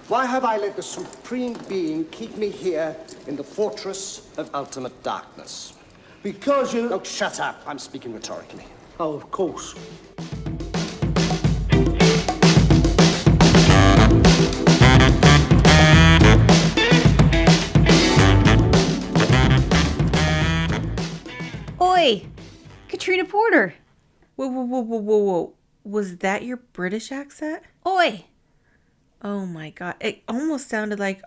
Why have I let the Supreme Being keep me here in the fortress of ultimate darkness? Because you... Oh, shut up. I'm speaking rhetorically. Oh, of course. Oi! Katrina Porter! Whoa. Was that your British accent? Oi! Oh my god. It almost sounded like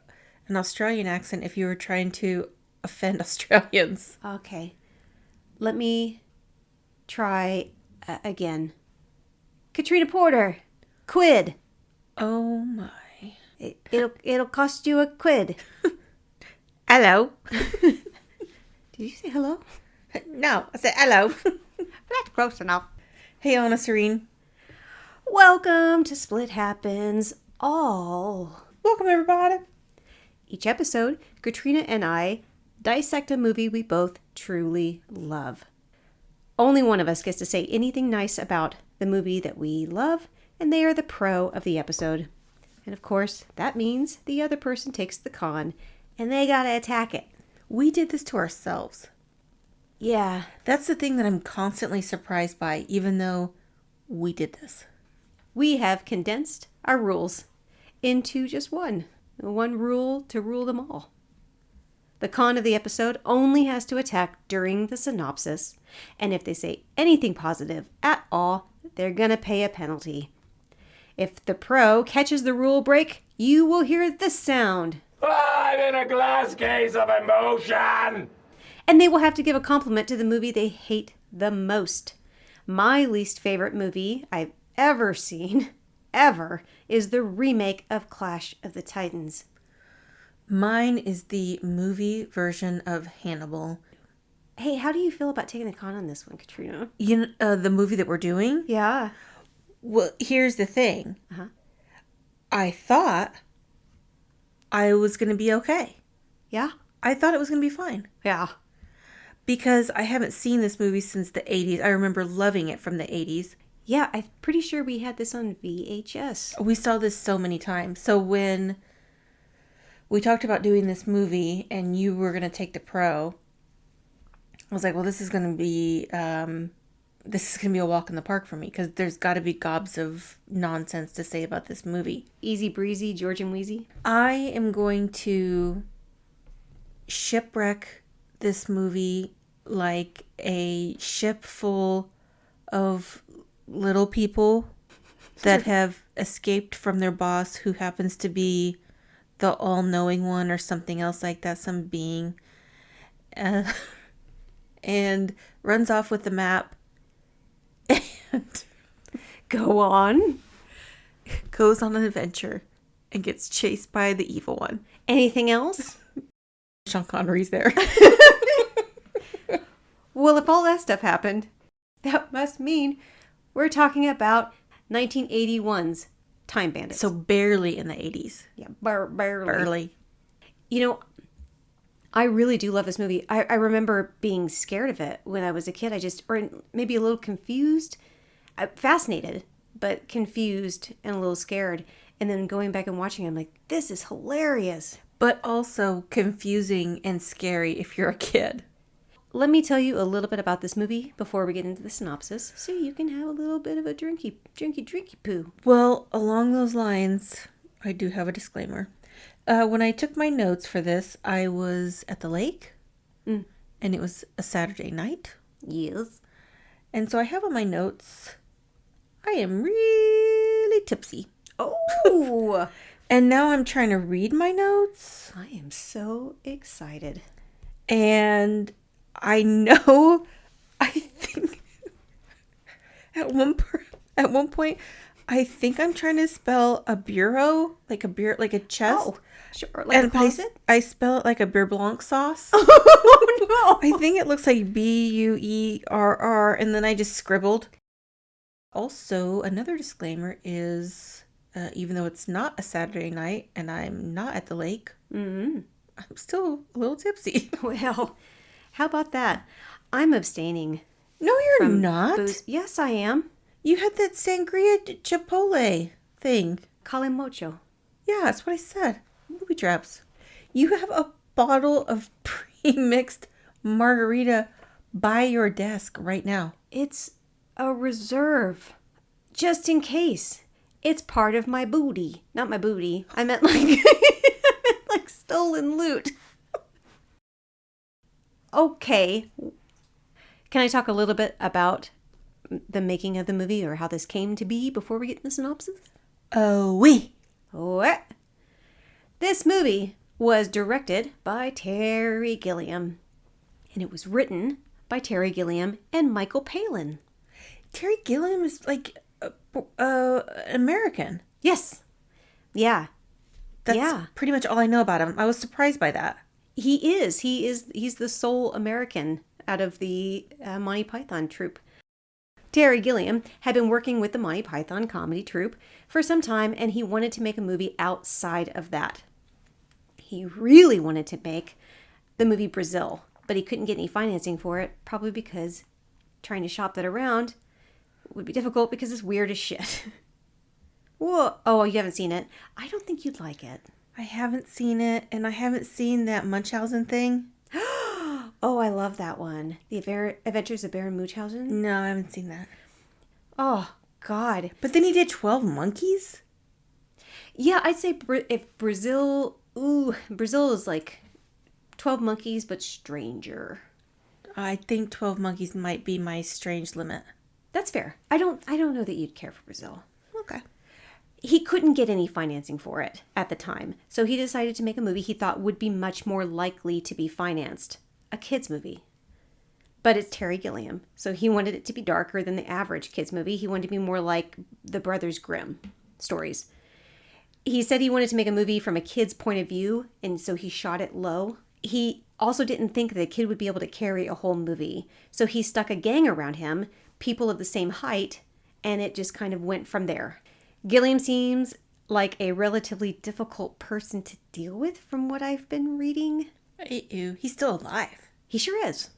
an Australian accent if you were trying to offend Australians. Okay. Let me try again. Katrina Porter! Quid! Oh my. It'll cost you a quid. Hello. Did you say hello? No, I said hello. That's close enough. Hey, Anna Serene. Welcome to Split Happens All. Welcome, everybody. Each episode, Katrina and I dissect a movie we both truly love. Only one of us gets to say anything nice about the movie that we love, and they are the pro of the episode. And of course, that means the other person takes the con, and they gotta attack it. We did this to ourselves. Yeah. That's the thing that I'm constantly surprised by, even though we did this. We have condensed our rules into just one rule to rule them all. The con of the episode only has to attack during the synopsis, and if they say anything positive at all, they're gonna pay a penalty. If the pro catches the rule break, you will hear this sound. I'm in a glass case of emotion! And they will have to give a compliment to the movie they hate the most. My least favorite movie I've ever seen, ever, is the remake of Clash of the Titans. Mine is the movie version of Hannibal. Hey, how do you feel about taking the con on this one, Katrina? You know, the movie that we're doing? Yeah. Well, here's the thing. Uh-huh. I thought I was going to be okay. Yeah? I thought it was going to be fine. Yeah. Because I haven't seen this movie since the 80s. I remember loving it from the 80s. Yeah, I'm pretty sure we had this on VHS. We saw this so many times. So when we talked about doing this movie and you were going to take the pro, I was like, well, this is going to be a walk in the park for me because there's got to be gobs of nonsense to say about this movie. Easy breezy, George and Wheezy. I am going to shipwreck this movie like a ship full of little people that have escaped from their boss who happens to be the all-knowing one or something else like that, some being, and runs off with the map and Go on. goes on an adventure and gets chased by the evil one. Anything else? Sean Connery's there. Well, if all that stuff happened, that must mean we're talking about 1981's Time Bandits. So barely in the 80s. Yeah, barely. Barely. You know, I really do love this movie. I remember being scared of it when I was a kid. Or maybe a little confused, fascinated, but confused and a little scared. And then going back and watching it, I'm like, this is hilarious. But also confusing and scary if you're a kid. Let me tell you a little bit about this movie before we get into the synopsis, so you can have a little bit of a drinky poo. Well, along those lines, I do have a disclaimer. When I took my notes for this, I was at the lake, and it was a Saturday night. Yes. And so I have on my notes, I am really tipsy. Oh! And now I'm trying to read my notes. I am so excited. And I know, I think, at one point, I think I'm trying to spell a bureau, like a chest. Oh, sure. Like a closet? I spell it like a beurre blanc sauce. Oh, no. I think it looks like Buerr, and then I just scribbled. Also, another disclaimer is, even though it's not a Saturday night and I'm not at the lake, I'm still a little tipsy. Well, how about that? I'm abstaining. No, you're from not. booze. Yes, I am. You had that sangria chipotle thing. Calimocho. Yeah, that's what I said. Booby traps. You have a bottle of pre-mixed margarita by your desk right now. It's a reserve. Just in case. It's part of my booty. Not my booty. I meant like, I meant like stolen loot. Okay. Can I talk a little bit about the making of the movie or how this came to be before we get in the synopsis? Oh, oui. What? This movie was directed by Terry Gilliam. And it was written by Terry Gilliam and Michael Palin. Terry Gilliam is like American. Yes. Yeah. That's pretty much all I know about him. I was surprised by that. He's the sole American out of the Monty Python troupe. Terry Gilliam had been working with the Monty Python comedy troupe for some time, and he wanted to make a movie outside of that. He really wanted to make the movie Brazil, but he couldn't get any financing for it, probably because trying to shop that around would be difficult because it's weird as shit. Whoa. Oh, you haven't seen it? I don't think you'd like it. I haven't seen it, and I haven't seen that Munchausen thing. Oh, I love that one. The Adventures of Baron Munchausen? No, I haven't seen that. Oh, God. But then he did 12 Monkeys? Yeah, I'd say if Brazil... Ooh, Brazil is like 12 Monkeys, but stranger. I think 12 Monkeys might be my strange limit. That's fair. I don't know that you'd care for Brazil. Okay. He couldn't get any financing for it at the time, so he decided to make a movie he thought would be much more likely to be financed. A kids movie. But it's Terry Gilliam, so he wanted it to be darker than the average kids movie. He wanted to be more like the Brothers Grimm stories. He said he wanted to make a movie from a kid's point of view, and so he shot it low. He also didn't think that a kid would be able to carry a whole movie, so he stuck a gang around him, people of the same height, and it just kind of went from there. Gilliam seems like a relatively difficult person to deal with from what I've been reading. Ew, he's still alive. He sure is.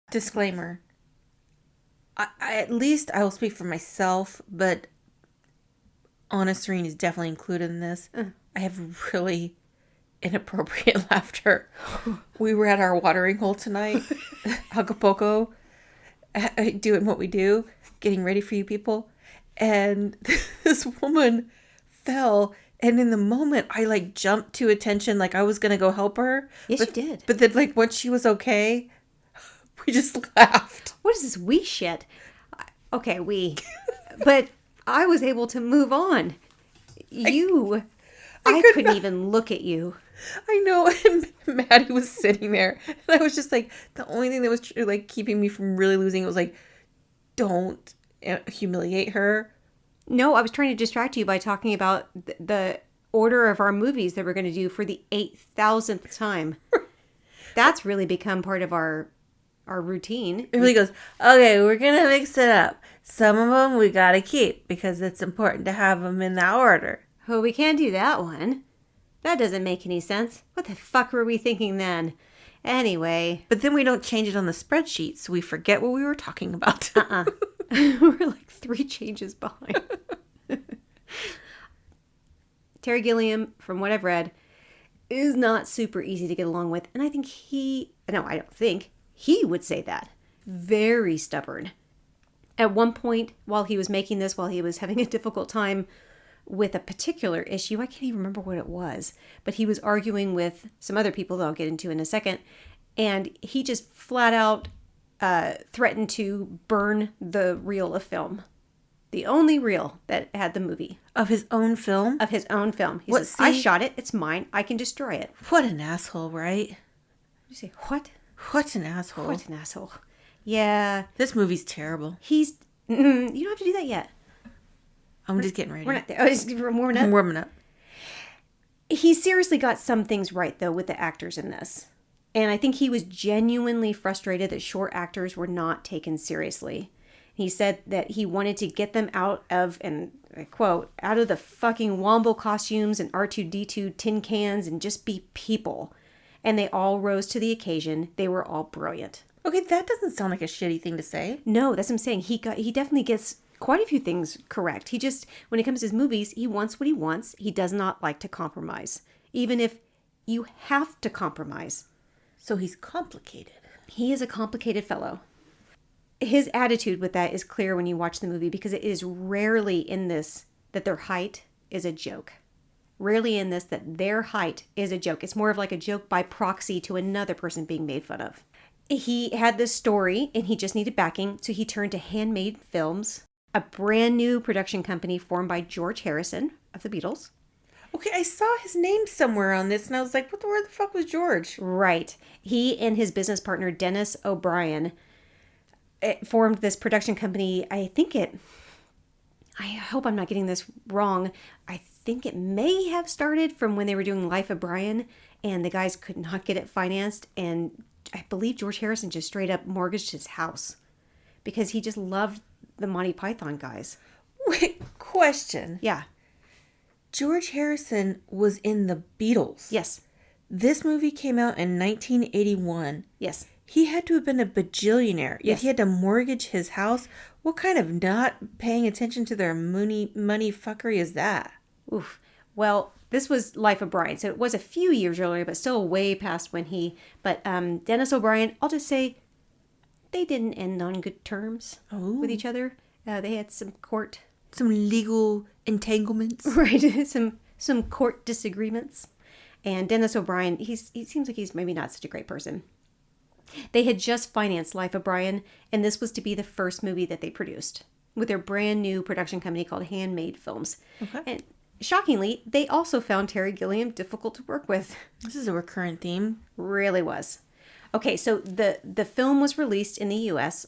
Disclaimer. I at least I will speak for myself, but Anna Serene is definitely included in this. I have really inappropriate laughter. We were at our watering hole tonight, Acapulco, doing what we do, getting ready for you people. And this woman fell, and in the moment I like jumped to attention, like I was gonna go help her. Yes, you did. But then like once she was okay, we just laughed. What is this we shit? Okay, we. But I was able to move on. I couldn't even look at you. I know, and Maddie was sitting there, and I was just like, the only thing that was like keeping me from really losing it was like, don't humiliate her. No, I was trying to distract you by talking about the order of our movies that we're going to do for the 8,000th time. That's really become part of our routine. It really goes, okay, we're going to mix it up. Some of them we got to keep because it's important to have them in that order. Oh, we can't do that one. That doesn't make any sense. What the fuck were we thinking then? Anyway. But then we don't change it on the spreadsheet, so we forget what we were talking about. We're like 3 changes behind. Terry Gilliam, from what I've read, is not super easy to get along with. And I think he would say that. Very stubborn. At one point, while he was making this, while he was having a difficult time with a particular issue, I can't even remember what it was, but he was arguing with some other people that I'll get into in a second, and he just flat out threatened to burn the reel of film. The only reel that had the movie. Of his own film? Of his own film. He says, I shot it, it's mine, I can destroy it. What an asshole, right? You say, what? What an asshole. What an asshole. Yeah. This movie's terrible. You don't have to do that yet. I'm just getting ready. We're not there. We're warming up. I'm warming up. He seriously got some things right, though, with the actors in this. And I think he was genuinely frustrated that short actors were not taken seriously. He said that he wanted to get them out of, and I quote, out of the fucking Wombo costumes and R2-D2 tin cans and just be people. And they all rose to the occasion. They were all brilliant. Okay, that doesn't sound like a shitty thing to say. No, that's what I'm saying. He definitely gets quite a few things correct. He just, when it comes to his movies, he wants what he wants. He does not like to compromise, even if you have to compromise. So he's complicated. He is a complicated fellow. His attitude with that is clear when you watch the movie, because it is rarely in this that their height is a joke. Rarely in this that their height is a joke. It's more of like a joke by proxy to another person being made fun of. He had this story and he just needed backing, so he turned to Handmade Films, a brand new production company formed by George Harrison of the Beatles. Okay, I saw his name somewhere on this and I was like, where the fuck was George? Right. He and his business partner, Dennis O'Brien, formed this production company. I hope I'm not getting this wrong. I think it may have started from when they were doing Life of Brian and the guys could not get it financed. And I believe George Harrison just straight up mortgaged his house because he just loved the Monty Python guys. Wait, question. Yeah. George Harrison was in the Beatles. Yes. This movie came out in 1981. Yes. He had to have been a bajillionaire, yet Yes. he had to mortgage his house. What kind of not paying attention to their money fuckery is that? Oof. Well, this was Life of Brian, so it was a few years earlier, but still way past when he... But Dennis O'Brien, I'll just say, they didn't end on good terms with each other. They had some court... Some legal entanglements. Right, some court disagreements. And Dennis O'Brien, he seems like he's maybe not such a great person. They had just financed Life of Brian, and this was to be the first movie that they produced with their brand new production company called Handmade Films. Okay. And shockingly, they also found Terry Gilliam difficult to work with. This is a recurrent theme. Really was. Okay, so the film was released in the U.S.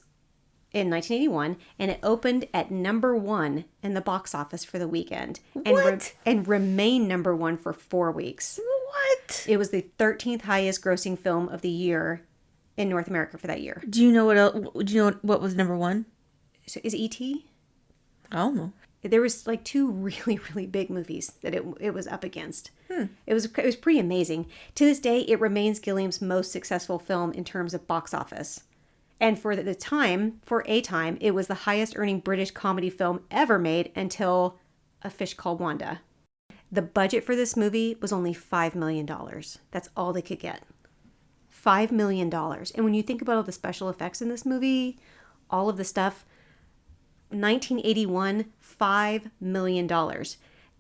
in 1981, and it opened at number 1 in the box office for the weekend. What? And remained number 1 for 4 weeks. What? It was the 13th highest grossing film of the year in North America for that year. Do you know what else? Do you know what was number 1? So is E.T.? I don't know. There was like 2 really, really big movies that it was up against. It was pretty amazing. To this day, it remains Gilliam's most successful film in terms of box office. And for a time, it was the highest earning British comedy film ever made until A Fish Called Wanda. The budget for this movie was only $5 million. That's all they could get. $5 million. And when you think about all the special effects in this movie, all of the stuff, 1981, $5 million.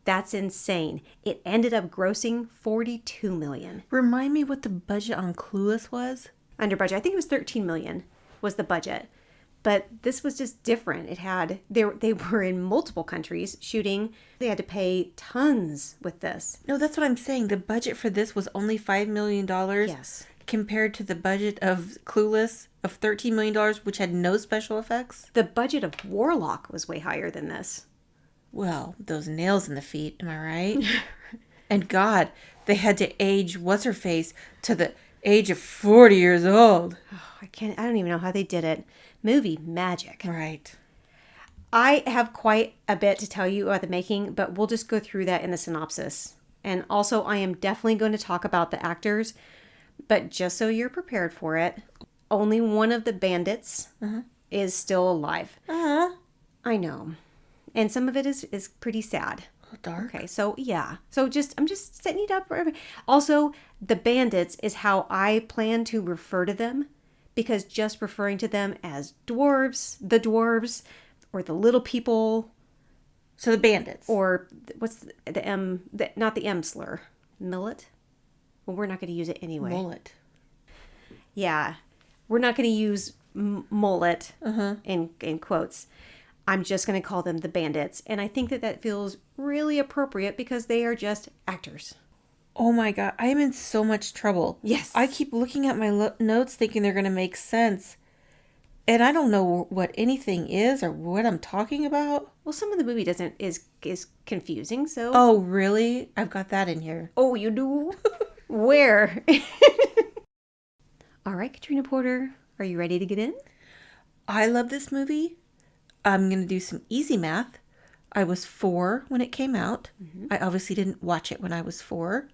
That's insane. It ended up grossing $42 million. Remind me what the budget on Clueless was? Under budget. I think it was $13 million was the budget. But this was just different. They were in multiple countries shooting. They had to pay tons with this. No, that's what I'm saying. The budget for this was only $5 million. Yes. Compared to the budget of Clueless of $13 million, which had no special effects. The budget of Warlock was way higher than this. Well, those nails in the feet, am I right? And God, they had to age what's-her-face to the age of 40 years old. Oh, I don't even know how they did it. Movie magic. Right. I have quite a bit to tell you about the making, but we'll just go through that in the synopsis. And also, I am definitely going to talk about the actors, but just so you're prepared for it, only one of the bandits is still alive. I know. And some of it is pretty sad. Dark. Okay, so yeah. So I'm just setting it up for everybody. Also, the bandits is how I plan to refer to them, because just referring to them as dwarves, or the little people. So the bandits. Or what's the M, not the M slur. Millet? Well, we're not going to use it anyway. Mullet. Yeah. We're not going to use mullet in quotes. I'm just going to call them the bandits. And I think that feels really appropriate because they are just actors. Oh my God. I am in so much trouble. Yes. I keep looking at my notes thinking they're going to make sense. And I don't know what anything is or what I'm talking about. Well, some of the movie is confusing, so... Oh, really? I've got that in here. Oh, you do? Where? All right, Katrina Porter, are you ready to get in? I love this movie. I'm going to do some easy math. I was 4 when it came out. I obviously didn't watch it when I was 4.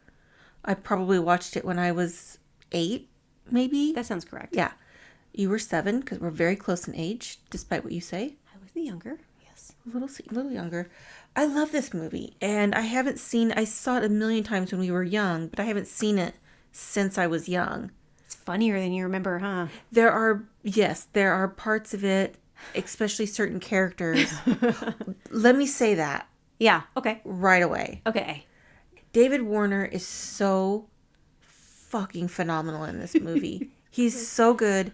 I probably watched it when I was 8, maybe. That sounds correct. Yeah. You were 7 because we're very close in age, despite what you say. I was the younger, yes. little younger. I love this movie, and I saw it a million times when we were young, but I haven't seen it since I was young. It's funnier than you remember, huh? There are parts of it, especially certain characters. Let me say that. Yeah, okay. Right away. Okay. David Warner is so fucking phenomenal in this movie. He's so good.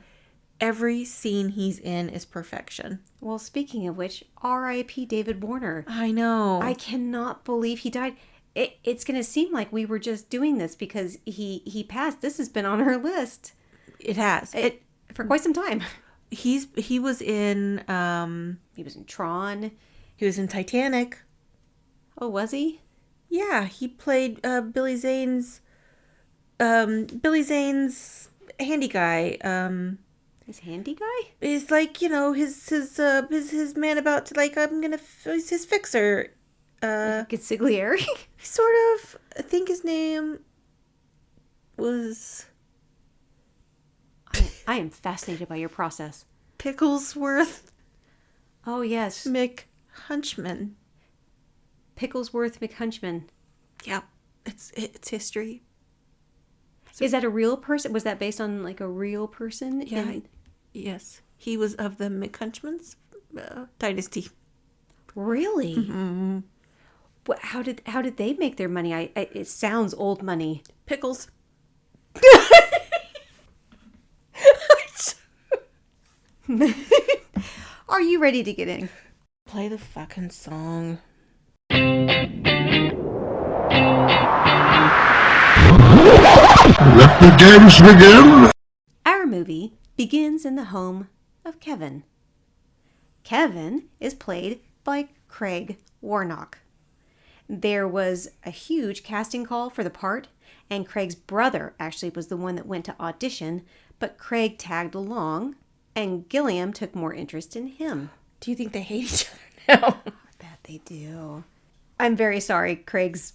Every scene he's in is perfection. Well, speaking of which, R.I.P. David Warner. I know. I cannot believe he died. It's going to seem like we were just doing this because he passed. This has been on our list. It has. For quite some time. He was in He was in Tron. he was in Titanic. Oh, was he? Yeah, he played Billy Zane's handy guy. His handy guy? He's like, his man about to he's his fixer. Consigliere? Sort of. I think his name was I am fascinated by your process. Picklesworth Oh, yes. McHunchman. Picklesworth McHunchman. Yep, it's history. Is that a real person? Was that based on like a real person? Yeah, yes. He was of the McHunchmans dynasty. Really? Mm-hmm. How did they make their money? It sounds old money. Pickles. Are you ready to get in? Play the fucking song. Let the games begin! Our movie begins in the home of Kevin. Kevin is played by Craig Warnock. There was a huge casting call for the part, and Craig's brother actually was the one that went to audition, but Craig tagged along, and Gilliam took more interest in him. Do you think they hate each other now? I bet they do. I'm very sorry, Craig's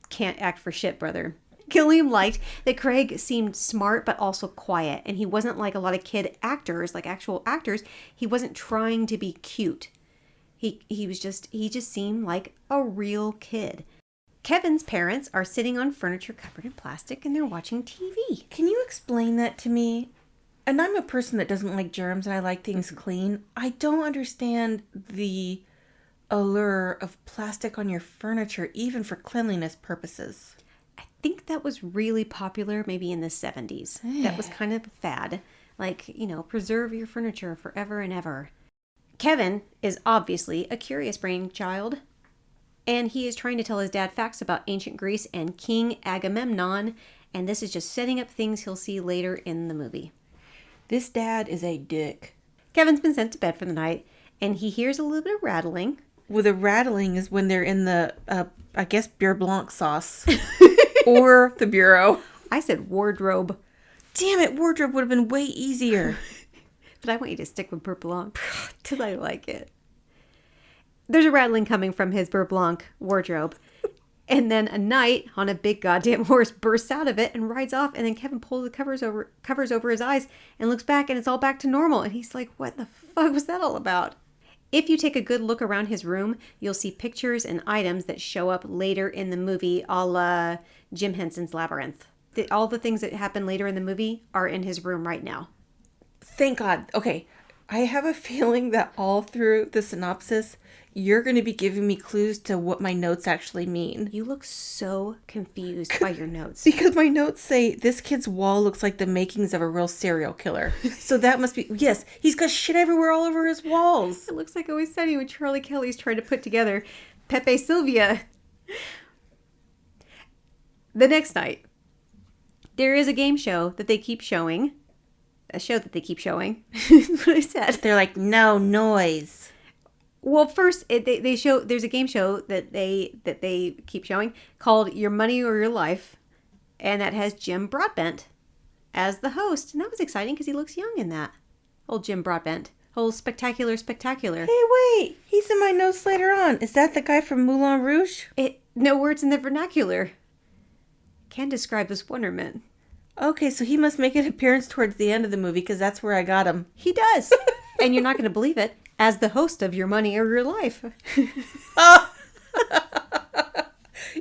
can't act for shit brother. Gilliam liked that Craig seemed smart but also quiet, and he wasn't like a lot of kid actors, like actual actors. He wasn't trying to be cute. He just seemed like a real kid. Kevin's parents are sitting on furniture covered in plastic and they're watching TV. Can you explain that to me? And I'm a person that doesn't like germs and I like things clean. I don't understand the allure of plastic on your furniture, even for cleanliness purposes. I think that was really popular maybe in the 70s. That was kind of a fad. Like, preserve your furniture forever and ever. Kevin is obviously a curious brain child, and he is trying to tell his dad facts about ancient Greece and King Agamemnon, and this is just setting up things he'll see later in the movie. This dad is a dick. Kevin's been sent to bed for the night, and he hears a little bit of rattling. Well, the rattling is when they're in the, I guess, beer blanc sauce. Or the bureau. I said wardrobe. Damn it, wardrobe would have been way easier. But I want you to stick with Beurre Blanc because I like it. There's a rattling coming from his Beurre Blanc wardrobe. And then a knight on a big goddamn horse bursts out of it and rides off. And then Kevin pulls the covers over his eyes and looks back and it's all back to normal. And he's like, what the fuck was that all about? If you take a good look around his room, you'll see pictures and items that show up later in the movie, a la Jim Henson's Labyrinth. All the things that happen later in the movie are in his room right now. Thank God. Okay, I have a feeling that all through the synopsis, you're going to be giving me clues to what my notes actually mean. You look so confused by your notes. Because my notes say, this kid's wall looks like the makings of a real serial killer. So that must be, yes, he's got shit everywhere all over his walls. It looks like Always Sunny when Charlie Kelly's trying to put together Pepe Sylvia. The next night, there is a game show that they keep showing. A show that they keep showing. That's what I said. They're like, no noise. Well, first they show there's a game show that they keep showing called Your Money or Your Life, and that has Jim Broadbent as the host, and that was exciting because he looks young in that. Old Jim Broadbent, old spectacular. Hey, wait, he's in my notes later on. Is that the guy from Moulin Rouge? No words in the vernacular can describe this wonderment. Okay, so he must make an appearance towards the end of the movie because that's where I got him. He does, and you're not going to believe it. as the host of Your Money or Your Life.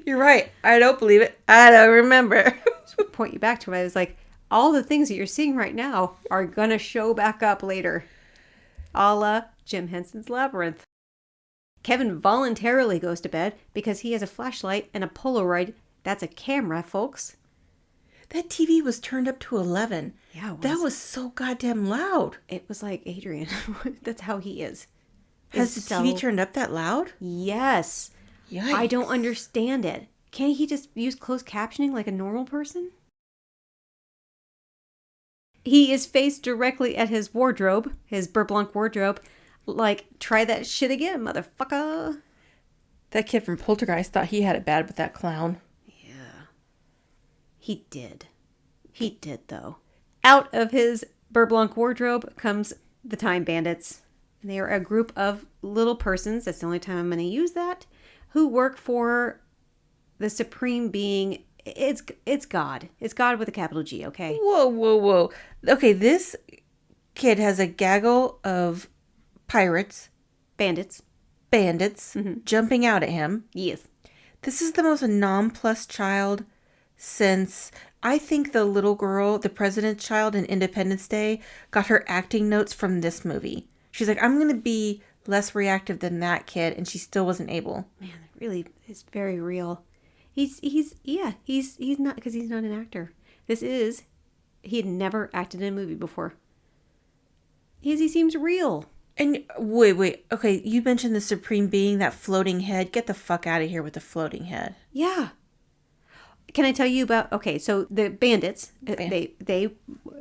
You're right. I don't believe it. I don't remember. Just point you back to it. I was like, all the things that you're seeing right now are going to show back up later. A la Jim Henson's Labyrinth. Kevin voluntarily goes to bed because he has a flashlight and a Polaroid. That's a camera, folks. That TV was turned up to 11. Yeah, it was. That was so goddamn loud. It was like Adrian. That's how he is. Has the TV turned up that loud? Yes. Yikes. I don't understand it. Can't he just use closed captioning like a normal person? He is faced directly at his wardrobe, his Beurre Blanc wardrobe. Like, try that shit again, motherfucker. That kid from Poltergeist thought he had it bad with that clown. Yeah. He did. He did, though. Out of his Beurre Blanc wardrobe comes the Time Bandits. And they are a group of little persons, that's the only time I'm going to use that, who work for the supreme being. It's God. It's God with a capital G, okay? Whoa. Okay, this kid has a gaggle of pirates, Bandits. jumping out at him. Yes. This is the most nonplussed child since I think the little girl, the president's child in Independence Day, got her acting notes from this movie. She's like, I'm going to be less reactive than that kid, and she still wasn't able. Man, it really is very real. He's not, because he's not an actor. He had never acted in a movie before. He seems real. And wait. Okay, you mentioned the supreme being, that floating head. Get the fuck out of here with the floating head. Yeah. Can I tell you about, okay, so the bandits, they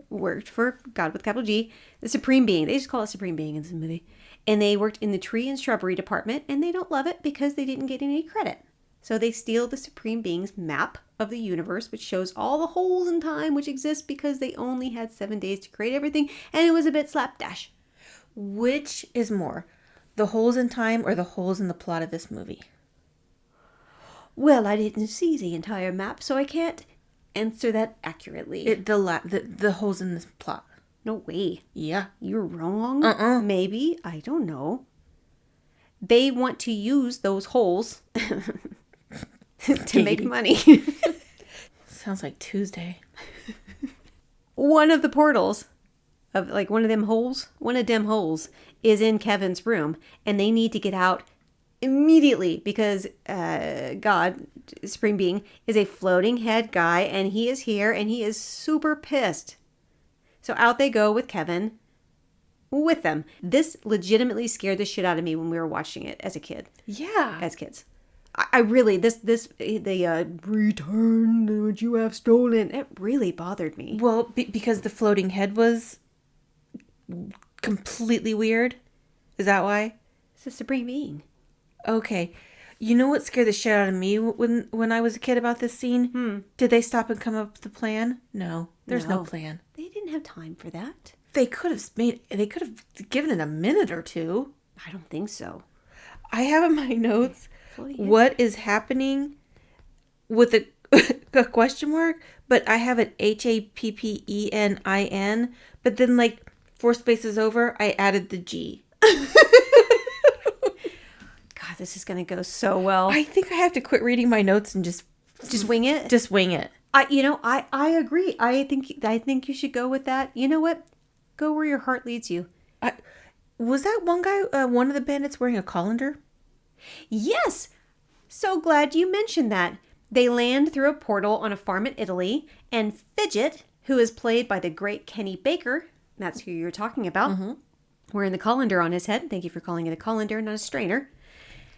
worked for God with capital G, the supreme being. They just call it supreme being in this movie. And they worked in the tree and shrubbery department, and they don't love it because they didn't get any credit. So they steal the supreme being's map of the universe, which shows all the holes in time which exist because they only had 7 days to create everything, and it was a bit slapdash. Which is more, the holes in time or the holes in the plot of this movie? Well, I didn't see the entire map, so I can't answer that accurately. The holes in this plot. No way. Yeah. You're wrong. Maybe. I don't know. They want to use those holes to make money. Sounds like Tuesday. One of the portals of like one of them holes is in Kevin's room, and they need to get out immediately because God, Supreme Being, is a floating head guy, and he is here, and he is super pissed. So out they go with Kevin with them. This legitimately scared the shit out of me when we were watching it as a kid. Yeah. As kids. I really, the return what you have stolen, it really bothered me. Well, because the floating head was completely weird. Is that why? It's the Supreme Being. Okay. You know what scared the shit out of me when I was a kid about this scene? Did they stop and come up with a plan? No. There's no plan. They didn't have time for that. They could have given it a minute or two. I don't think so. I have in my notes what is happening with a question mark, but I have an HAPPENIN, but then like 4 spaces over, I added the G. God, this is going to go so well. I think I have to quit reading my notes and just wing it. Just wing it. I agree. I think you should go with that. You know what? Go where your heart leads you. Was that one guy, one of the bandits wearing a colander? Yes. So glad you mentioned that. They land through a portal on a farm in Italy, and Fidget, who is played by the great Kenny Baker, that's who you're talking about, wearing the colander on his head. Thank you for calling it a colander, not a strainer.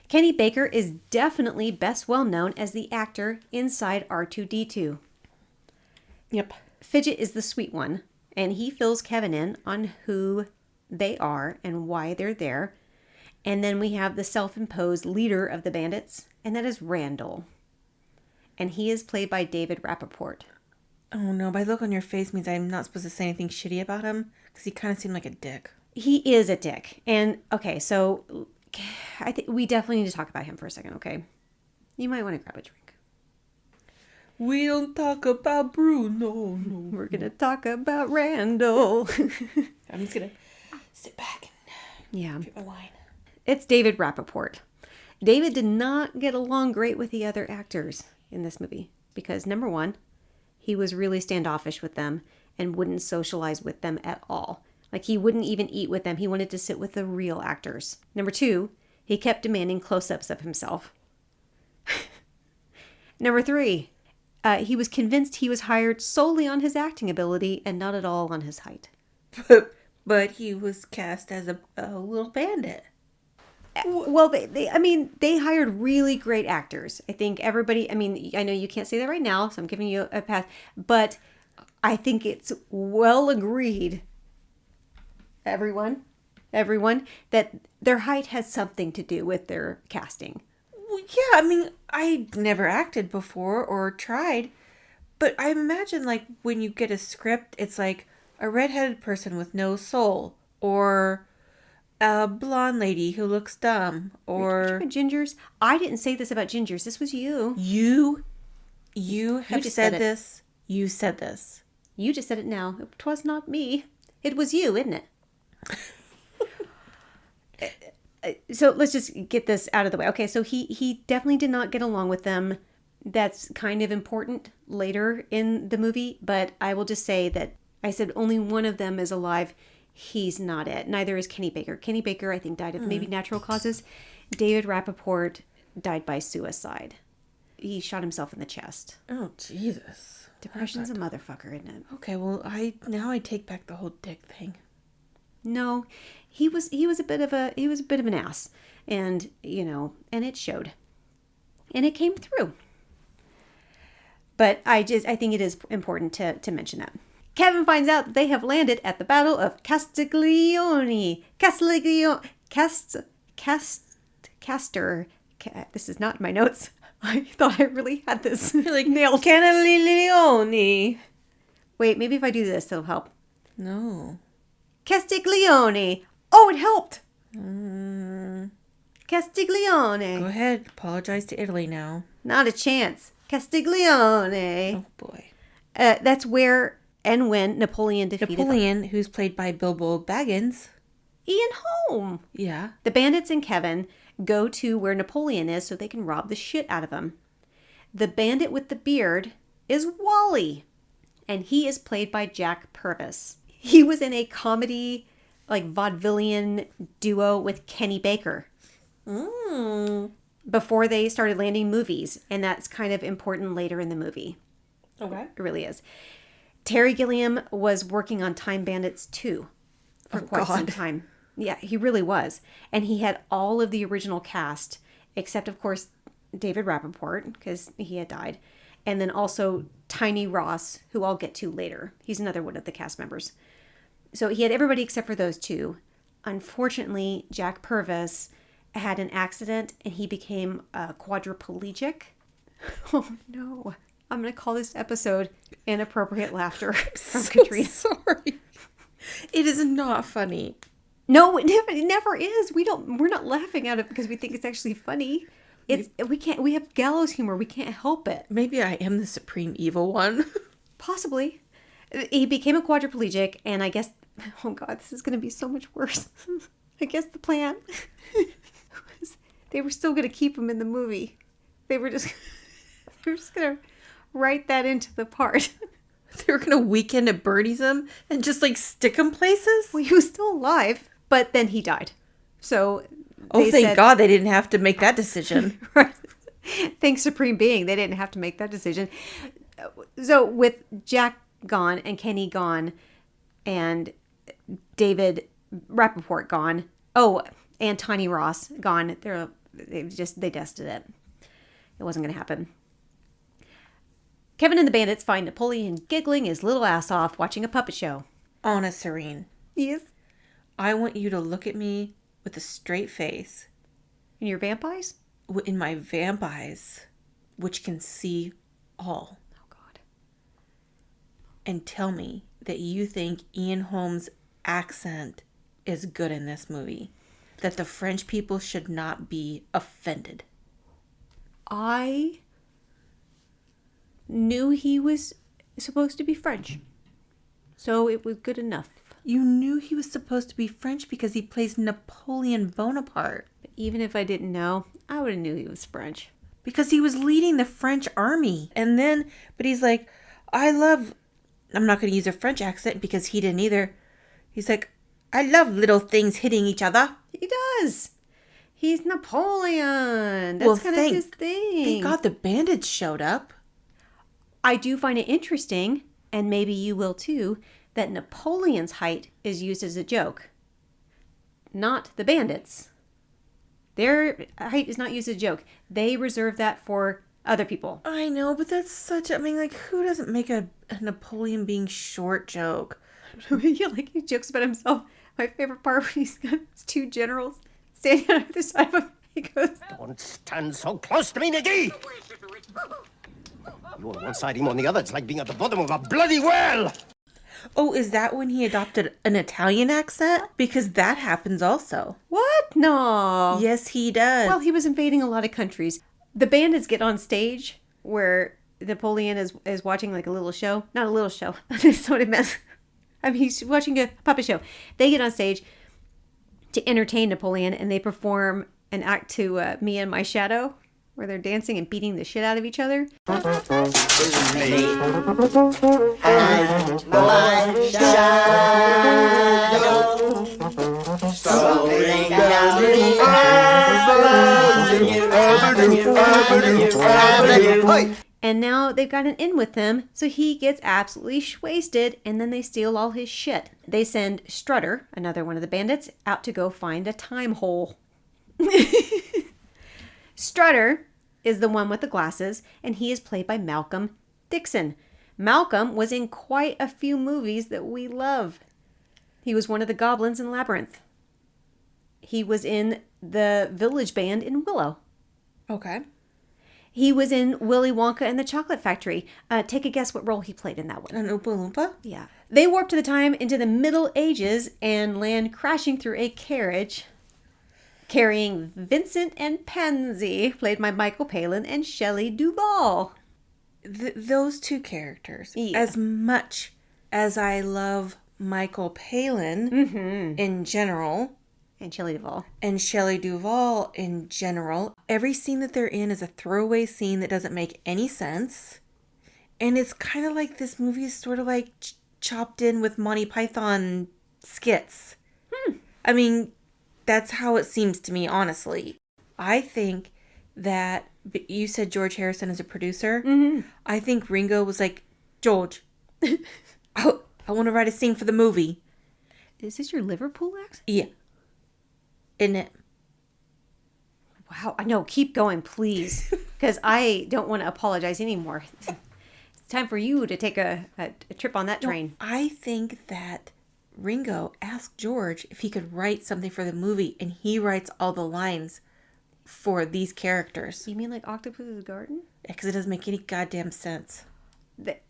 Kenny Baker is definitely best well known as the actor inside R2-D2. Yep. Fidget is the sweet one, and he fills Kevin in on who they are and why they're there. And then we have the self-imposed leader of the bandits, and that is Randall. And he is played by David Rappaport. Oh no, my look on your face means I'm not supposed to say anything shitty about him, because he kind of seemed like a dick. He is a dick. And, okay, so I think we definitely need to talk about him for a second, okay? You might want to grab a drink. We don't talk about Bruno. No. We're going to talk about Randall. I'm just going to sit back and Yeah. Drink my wine. It's David Rappaport. David did not get along great with the other actors in this movie because, number one, he was really standoffish with them and wouldn't socialize with them at all. Like, he wouldn't even eat with them. He wanted to sit with the real actors. Number two, he kept demanding close-ups of himself. Number three, he was convinced he was hired solely on his acting ability and not at all on his height. But he was cast as a little bandit. Well, they hired really great actors. I think everybody, I know you can't say that right now, so I'm giving you a pass, but I think it's well agreed, everyone, that their height has something to do with their casting. Well, yeah, I never acted before or tried, but I imagine, like, when you get a script, it's like a redheaded person with no soul, or a blonde lady who looks dumb, or Gingers. I didn't say this about Gingers. This was you. You have just said said it. this. You said this. You just said it now. It was not me. It was you, isn't it? So let's just get this out of the way. Okay, so he definitely did not get along with them. That's kind of important later in the movie, but I will just say that I said only one of them is alive. He's not it. Neither is Kenny Baker. Kenny Baker, I think, died of maybe natural causes. David Rappaport died by suicide. He shot himself in the chest. Oh, Jesus. Depression's a motherfucker, isn't it? Okay, well, I take back the whole dick thing. No, he was a bit of an ass, and and it showed, and it came through. But I think it is important to mention that. Kevin finds out that they have landed at the Battle of Castiglione. This is not in my notes. I thought I really had this. You're like, nailed. Cannellini. Wait, maybe if I do this, it'll help. No. Castiglione. Oh, it helped. Castiglione. Go ahead. Apologize to Italy now. Not a chance. Castiglione. Oh, boy. That's where and when Napoleon defeated Napoleon, who's played by Bilbo Baggins. Ian Holm. Yeah. The bandits and Kevin go to where Napoleon is so they can rob the shit out of him. The bandit with the beard is Wally, and he is played by Jack Purvis. He was in a comedy, like, vaudevillian duo with Kenny Baker before they started landing movies, and that's kind of important later in the movie. Okay. It really is. Terry Gilliam was working on Time Bandits 2 for quite some time. Yeah, he really was. And he had all of the original cast, except, of course, David Rappaport, because he had died. And then also Tiny Ross, who I'll get to later. He's another one of the cast members. So he had everybody except for those two. Unfortunately, Jack Purvis had an accident and he became quadriplegic. Oh, no. I'm going to call this episode Inappropriate Laughter from Katrina. Sorry. It is not funny. No, it never is. We're not laughing at it because we think it's actually funny. We have gallows humor. We can't help it. Maybe I am the supreme evil one. Possibly. He became a quadriplegic, and I guess, oh God, this is going to be so much worse. I guess the plan was they were still going to keep him in the movie. They were just going to write that into the part. They were going to weekend at Bernie's him and just, like, stick him places? Well, he was still alive, but then he died. So, thank God they didn't have to make that decision. Right. Thanks, Supreme Being. They didn't have to make that decision. So, with Jack gone and Kenny gone and David Rappaport gone, and Tiny Ross gone, they dusted it. It wasn't going to happen. Kevin and the bandits find Napoleon giggling his little ass off watching a puppet show. Anna Serene, Yes. I want you to look at me with a straight face. In your vamp eyes? In my vamp eyes, which can see all. Oh, God. And tell me that you think Ian Holm's accent is good in this movie. That the French people should not be offended. I knew he was supposed to be French. So it was good enough. You knew he was supposed to be French because he plays Napoleon Bonaparte. But even if I didn't know, I would have knew he was French. Because he was leading the French army. And then, but he's like, I'm not going to use a French accent because he didn't either. He's like, I love little things hitting each other. He does. He's Napoleon. That's kind of his thing. Thank God the bandits showed up. I do find it interesting, and maybe you will too, that Napoleon's height is used as a joke. Not the bandits. Their height is not used as a joke. They reserve that for other people. I know, but that's such who doesn't make a Napoleon being short joke? Yeah, like he jokes about himself. My favorite part when he's got his two generals standing on either side of him. He goes, Don't stand so close to me, Nicky! You on one side, him on the other. It's like being at the bottom of a bloody well! Oh, is that when he adopted an Italian accent? Because that happens also. what? No. Yes, he does. Well, he was invading a lot of countries. The bandits get on stage where Napoleon is watching like a little show. Not a little show. That's what it meant. I mean, he's watching a puppet show. They get on stage to entertain Napoleon, and they perform an act to Me and My Shadow, where they're dancing and beating the shit out of each other. And now they've got an in with him, so he gets absolutely wasted, and then they steal all his shit. They send Strutter, another one of the bandits, out to go find a time hole. Strutter is the one with the glasses, and he is played by Malcolm Dixon. Malcolm was in quite a few movies that we love. He was one of the goblins in Labyrinth. He was in the village band in Willow. Okay. He was in Willy Wonka and the Chocolate Factory. Take a guess what role he played in that one. An Oompa Loompa? Yeah. They warp to the time into the Middle Ages and land crashing through a carriage carrying Vincent and Pansy, played by Michael Palin and Shelley Duvall. Those two characters, Yeah. as much as I love Michael Palin in general, And Shelley Duvall. and Shelley Duvall in general, every scene that they're in is a throwaway scene that doesn't make any sense. And it's kind of like this movie is sort of like chopped in with Monty Python skits. I mean, that's how it seems to me, honestly. I think that, you said George Harrison is a producer. I think Ringo was like, George, I want to write a scene for the movie. Is this your Liverpool accent? Yeah. Isn't it? Wow. I know. Keep going, please. Because I don't want to apologize anymore. It's time for you to take a trip on that train. I think that Ringo asked George if he could write something for the movie, and he writes all the lines for these characters. You mean like Octopus's Garden? Because it doesn't make any goddamn sense.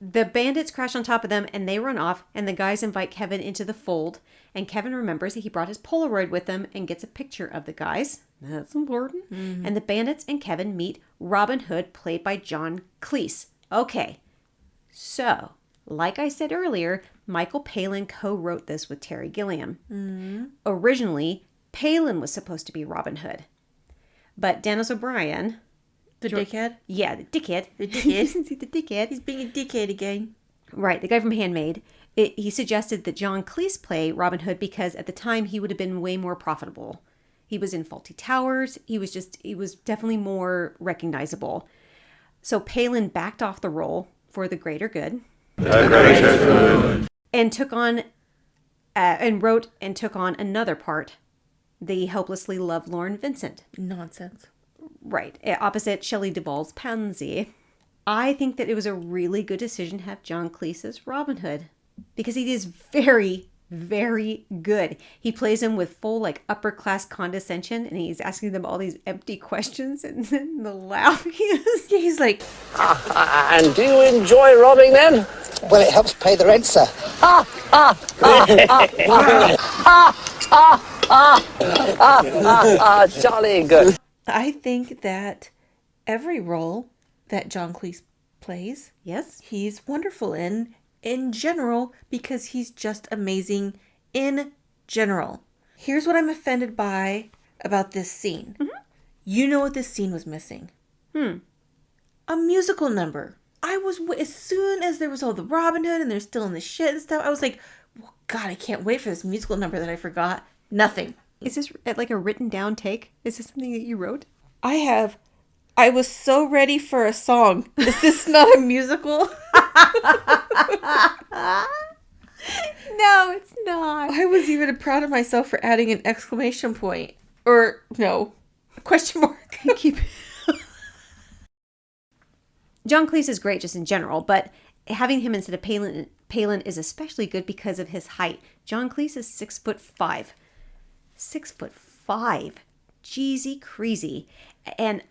The bandits crash on top of them and they run off, and the guys invite Kevin into the fold, and Kevin remembers that he brought his Polaroid with him and gets a picture of the guys. That's important. And the bandits and Kevin meet Robin Hood, played by John Cleese. Okay, so like I said earlier, Michael Palin co-wrote this with Terry Gilliam. Originally, Palin was supposed to be Robin Hood, but Dennis O'Brien, Dickhead? yeah, the dickhead, The dickhead. the dickhead, He's being a dickhead again. right, the guy from Handmaid, he suggested that John Cleese play Robin Hood because at the time he would have been way more profitable. He was in Fawlty Towers. He was definitely more recognizable. So Palin backed off the role for the greater good. And took on, and wrote and took on another part, the hopelessly lovelorn Vincent. Nonsense. Right, opposite Shelley Duvall's Pansy. I think that it was a really good decision to have John Cleese as Robin Hood, because he is very, very good. He plays him with full upper class condescension, and he's asking them all these empty questions, and then the laugh He's like, And do you enjoy robbing then? Well, it helps pay the rent, sir. Jolly good. I think that every role that John Cleese plays, Yes. he's wonderful in general, because he's just amazing in general. Here's what I'm offended by about this scene. Mm-hmm. You know what this scene was missing? A musical number. As soon as there was all the Robin Hood and they're still in the shit and stuff, I was like, well, God, I can't wait for this musical number that I forgot. Nothing. Is this like a written down take? Is this something that you wrote? I was so ready for a song. Is this not a musical? No, it's not. I was even proud of myself for adding an exclamation point. Or, no, a question mark. John Cleese is great just in general, but having him instead of Palin is especially good because of his height. John Cleese is 6'5". 6'5". Jeezy crazy. And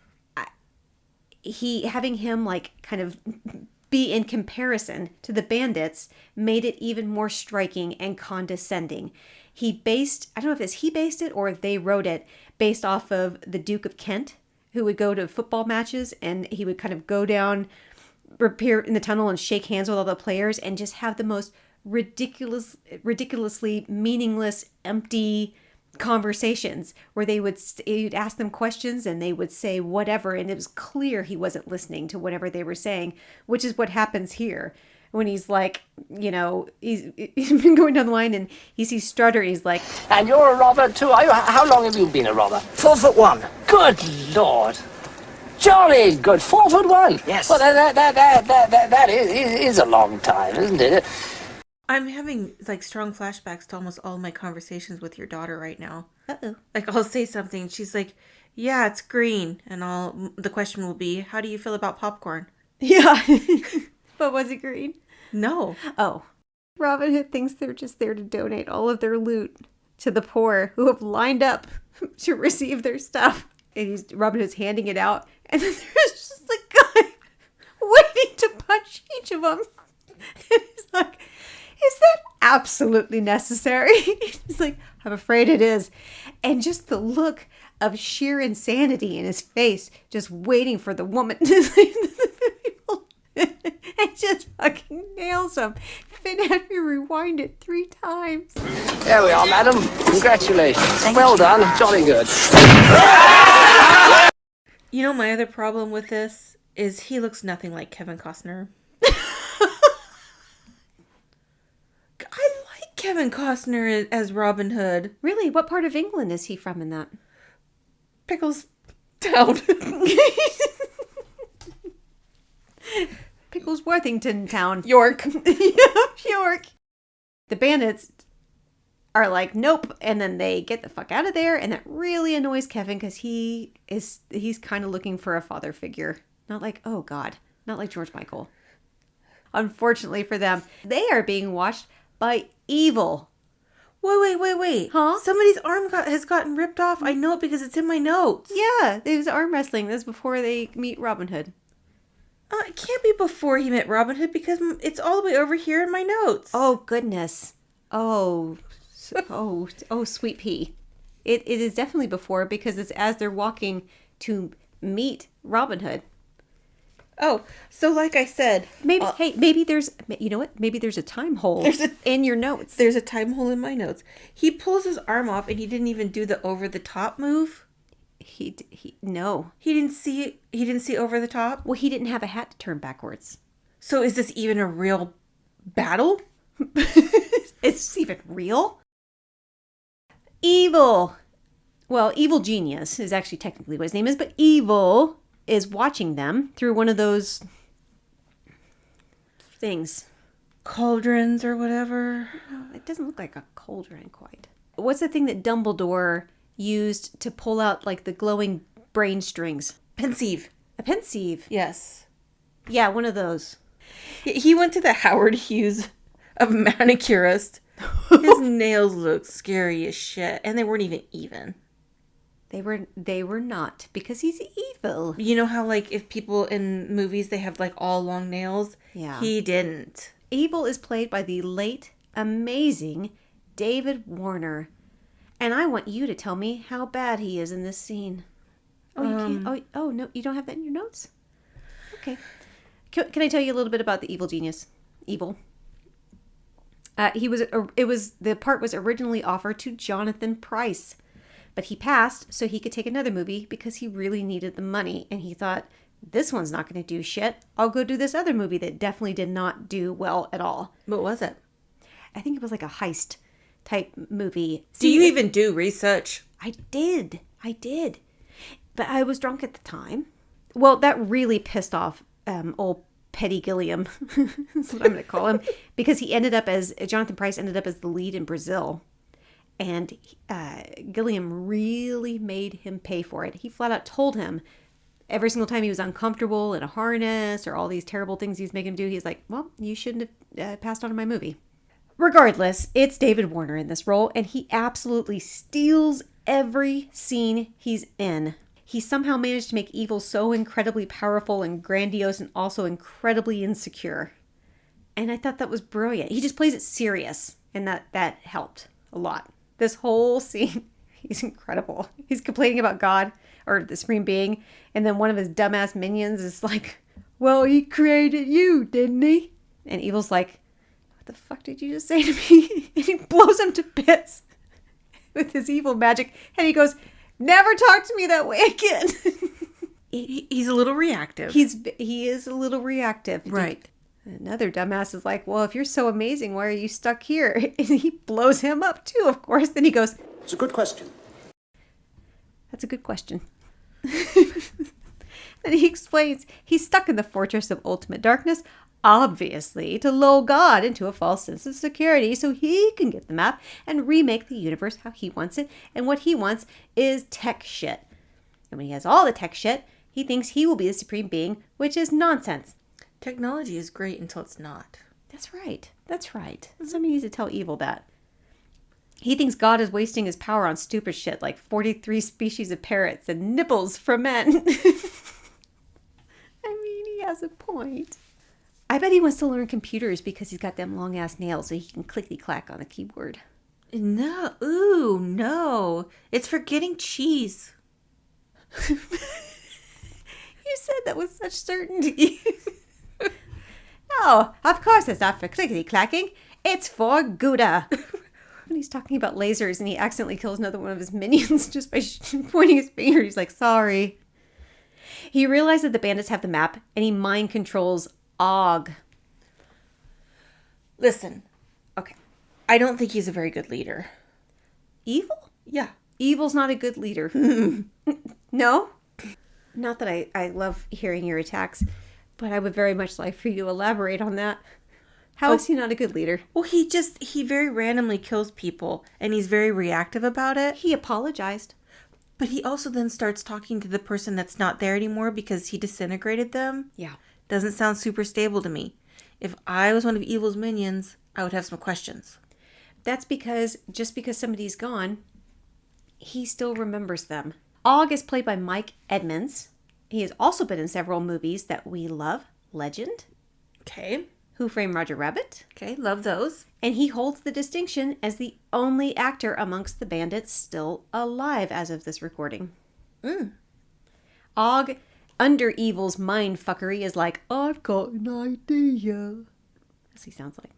having him like kind of be in comparison to the bandits made it even more striking and condescending. I don't know if he based it or if they wrote it based off of the Duke of Kent, who would go to football matches and he would kind of go down, appear in the tunnel and shake hands with all the players and just have the most ridiculously meaningless, empty conversations where you'd ask them questions and they would say whatever, and it was clear he wasn't listening to whatever they were saying, which is what happens here when he's like, he's been going down the line and he sees Strutter. He's like, And you're a robber too, are you? How long have you been a robber? 4'1". Good Lord. Jolly good. 4'1". Yes. Well, that is a long time, isn't it? I'm having like strong flashbacks to almost all my conversations with your daughter right now. uh-oh. Like I'll say something and she's like, yeah, it's green. And the question will be, how do you feel about popcorn? Yeah. But was it green? No. Oh. Robin Hood thinks they're just there to donate all of their loot to the poor who have lined up to receive their stuff. And Robin Hood's handing it out. And then there's just a guy waiting to punch each of them. And he's like, is that absolutely necessary? He's like, I'm afraid it is. And just the look of sheer insanity in his face, just waiting for the woman to say the people. And just fucking nails him. Finn had me rewind it 3 times. There we are, madam. Congratulations. Well done. Jolly good. You know, my other problem with this is he looks nothing like Kevin Costner. I like Kevin Costner as Robin Hood. Really? What part of England is he from in that? Pickles Town. Pickles Worthington Town. York. York. The bandits are like, nope. And then they get the fuck out of there. And that really annoys Kevin because he's kind of looking for a father figure. Not like, oh God, not like George Michael. Unfortunately for them, they are being watched by evil. Wait. Huh? Somebody's arm has gotten ripped off. I know it because it's in my notes. Yeah, it was arm wrestling. This is before they meet Robin Hood. It can't be before he met Robin Hood because it's all the way over here in my notes. Oh, goodness. Oh, sweet pea. It is definitely before because it's as they're walking to meet Robin Hood. Oh, so like I said, Maybe there's, you know what? Maybe there's a time hole in your notes. There's a time hole in my notes. He pulls his arm off and he didn't even do the over the top move. No. He didn't see over the top. Well, he didn't have a hat to turn backwards. So is this even a real battle? It's even real? Evil. Well, Evil Genius is actually technically what his name is, but Evil is watching them through one of those things. Cauldrons or whatever. No, it doesn't look like a cauldron quite. What's the thing that Dumbledore used to pull out like the glowing brain strings? Pensieve. A pensieve. Yes. Yeah, one of those. He went to the Howard Hughes of manicurist. His nails look scary as shit, and they weren't even. They were not, because he's evil. You know how like if people in movies they have like all long nails? Yeah. He didn't. Evil is played by the late, amazing David Warner. And I want you to tell me how bad he is in this scene. Oh, you can't. Oh, no, you don't have that in your notes? Okay. Can I tell you a little bit about the evil genius? Evil. The part was originally offered to Jonathan Pryce, but he passed so he could take another movie because he really needed the money. And he thought, this one's not going to do shit. I'll go do this other movie that definitely did not do well at all. What was it? I think it was like a heist type movie. Do you even do research? I did. But I was drunk at the time. Well, that really pissed off old Terry Gilliam. That's what I'm going to call him. Because Jonathan Pryce ended up as the lead in Brazil. And Gilliam really made him pay for it. He flat out told him every single time he was uncomfortable in a harness or all these terrible things he was making him do, he's like, well, you shouldn't have passed on to my movie. Regardless, it's David Warner in this role, and he absolutely steals every scene he's in. He somehow managed to make evil so incredibly powerful and grandiose and also incredibly insecure. And I thought that was brilliant. He just plays it serious, and that helped a lot. This whole scene, he's incredible. He's complaining about God, or the Supreme Being, and then one of his dumbass minions is like, well, he created you, didn't he? And Evil's like, what the fuck did you just say to me? And he blows him to bits with his evil magic, and he goes, never talk to me that way again. He's a little reactive. He is a little reactive. Right. Another dumbass is like, well, if you're so amazing, why are you stuck here? And he blows him up too, of course. Then he goes, It's a good question. that's a good question. Then he explains he's stuck in the fortress of ultimate darkness, obviously, to lull God into a false sense of security so he can get the map and remake the universe how he wants it. And what he wants is tech shit. And when he has all the tech shit, he thinks he will be the supreme being, which is nonsense. Technology is great until it's not. That's right. Somebody needs to tell Evil that. He thinks God is wasting his power on stupid shit like 43 species of parrots and nipples for men. I mean, he has a point. I bet he wants to learn computers because he's got them long-ass nails so he can clickety-clack on the keyboard. No. Ooh, no. It's for getting cheese. You said that with such certainty. No, of course it's not for clickety-clacking. It's for Gouda. When he's talking about lasers and he accidentally kills another one of his minions just by pointing his finger, he's like, sorry. He realized that the bandits have the map and he mind controls Og. Listen, Okay. I don't think he's a very good leader. Evil? Yeah. Evil's not a good leader. No? Not that I love hearing your attacks, but I would very much like for you to elaborate on that. How is he not a good leader? Well, he very randomly kills people, and he's very reactive about it. He apologized. But he also then starts talking to the person that's not there anymore because he disintegrated them. Yeah. Doesn't sound super stable to me. If I was one of Evil's minions, I would have some questions. That's because just because somebody's gone, he still remembers them. Og is played by Mike Edmonds. He has also been in several movies that we love. Legend, Okay. Who Framed Roger Rabbit, Okay, love those. and he holds the distinction as the only actor amongst the bandits still alive as of this recording. Og, under Evil's mind fuckery, is like, I've got an idea. That's what he sounds like.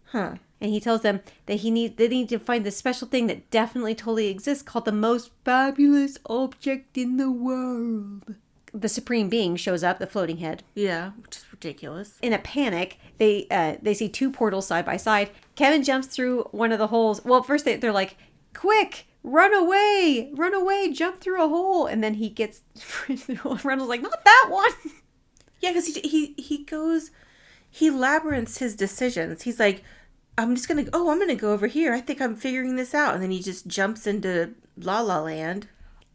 Huh. And he tells them that they need to find this special thing that definitely totally exists called the most fabulous object in the world. The Supreme Being shows up, the floating head. Yeah, which is ridiculous. In a panic, they see two portals side by side. Kevin jumps through one of the holes. Well, first they're like, quick, run away, jump through a hole. And then he gets, Randall's like, not that one. Yeah, because he labyrinths his decisions. He's like, I'm going to go over here. I think I'm figuring this out. And then he just jumps into La La Land.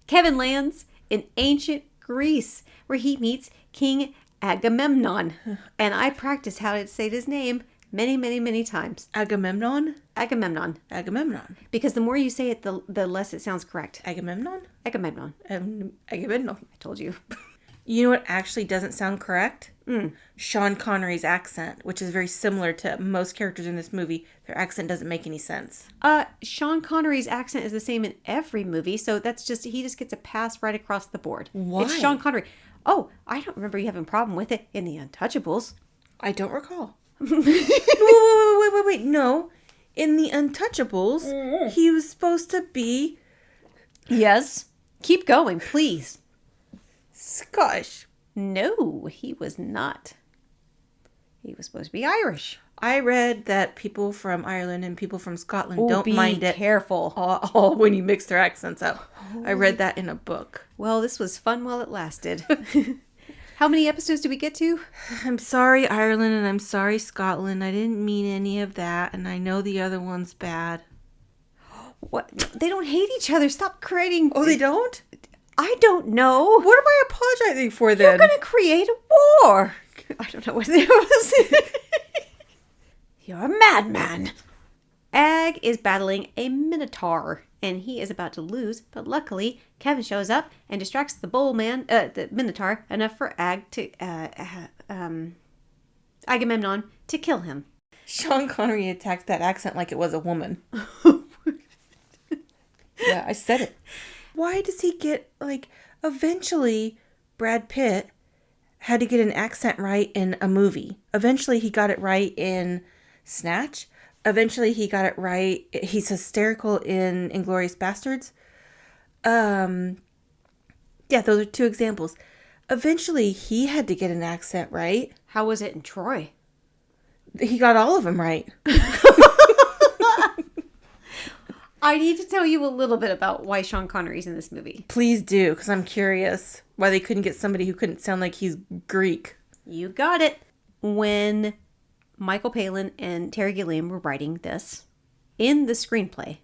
Kevin lands in ancient Greece, where he meets King Agamemnon. And I practiced how to say his name many, many, many times. Agamemnon? Agamemnon. Because the more you say it, the less it sounds correct. Agamemnon? Agamemnon. Agamemnon. I told you. You know what actually doesn't sound correct? Sean Connery's accent, which is very similar to most characters in this movie. Their accent doesn't make any sense. Sean Connery's accent is the same in every movie, so he just gets a pass right across the board. Why? It's Sean Connery. Oh, I don't remember you having a problem with it in The Untouchables. I don't recall. Wait. No. In The Untouchables, he was supposed to be Yes. Keep going, please. Scottish. No, he was not. He was supposed to be Irish. I read that people from Ireland and people from Scotland don't be mind it careful. all when you mix their accents up. I read that in a book. Well, this was fun while it lasted. How many episodes did we get to? I'm sorry, Ireland, and I'm sorry, Scotland. I didn't mean any of that, and I know the other one's bad. What? They don't hate each other. Stop creating... Oh, they don't? I don't know. What am I apologizing for then? You're going to create a war. I don't know what it was. You're a madman. Ag is battling a minotaur, and he is about to lose, but luckily Kevin shows up and distracts the the minotaur, enough for Ag to Agamemnon to kill him. Sean Connery attacked that accent like it was a woman. Yeah, I said it. Why does he get, eventually Brad Pitt had to get an accent right in a movie. Eventually he got it right in Snatch. Eventually he got it right. He's hysterical in Inglourious Bastards. Yeah, those are two examples. Eventually he had to get an accent right. How was it in Troy? He got all of them right. I need to tell you a little bit about why Sean Connery's in this movie. Please do, because I'm curious why they couldn't get somebody who couldn't sound like he's Greek. You got it. When Michael Palin and Terry Gilliam were writing this, in the screenplay,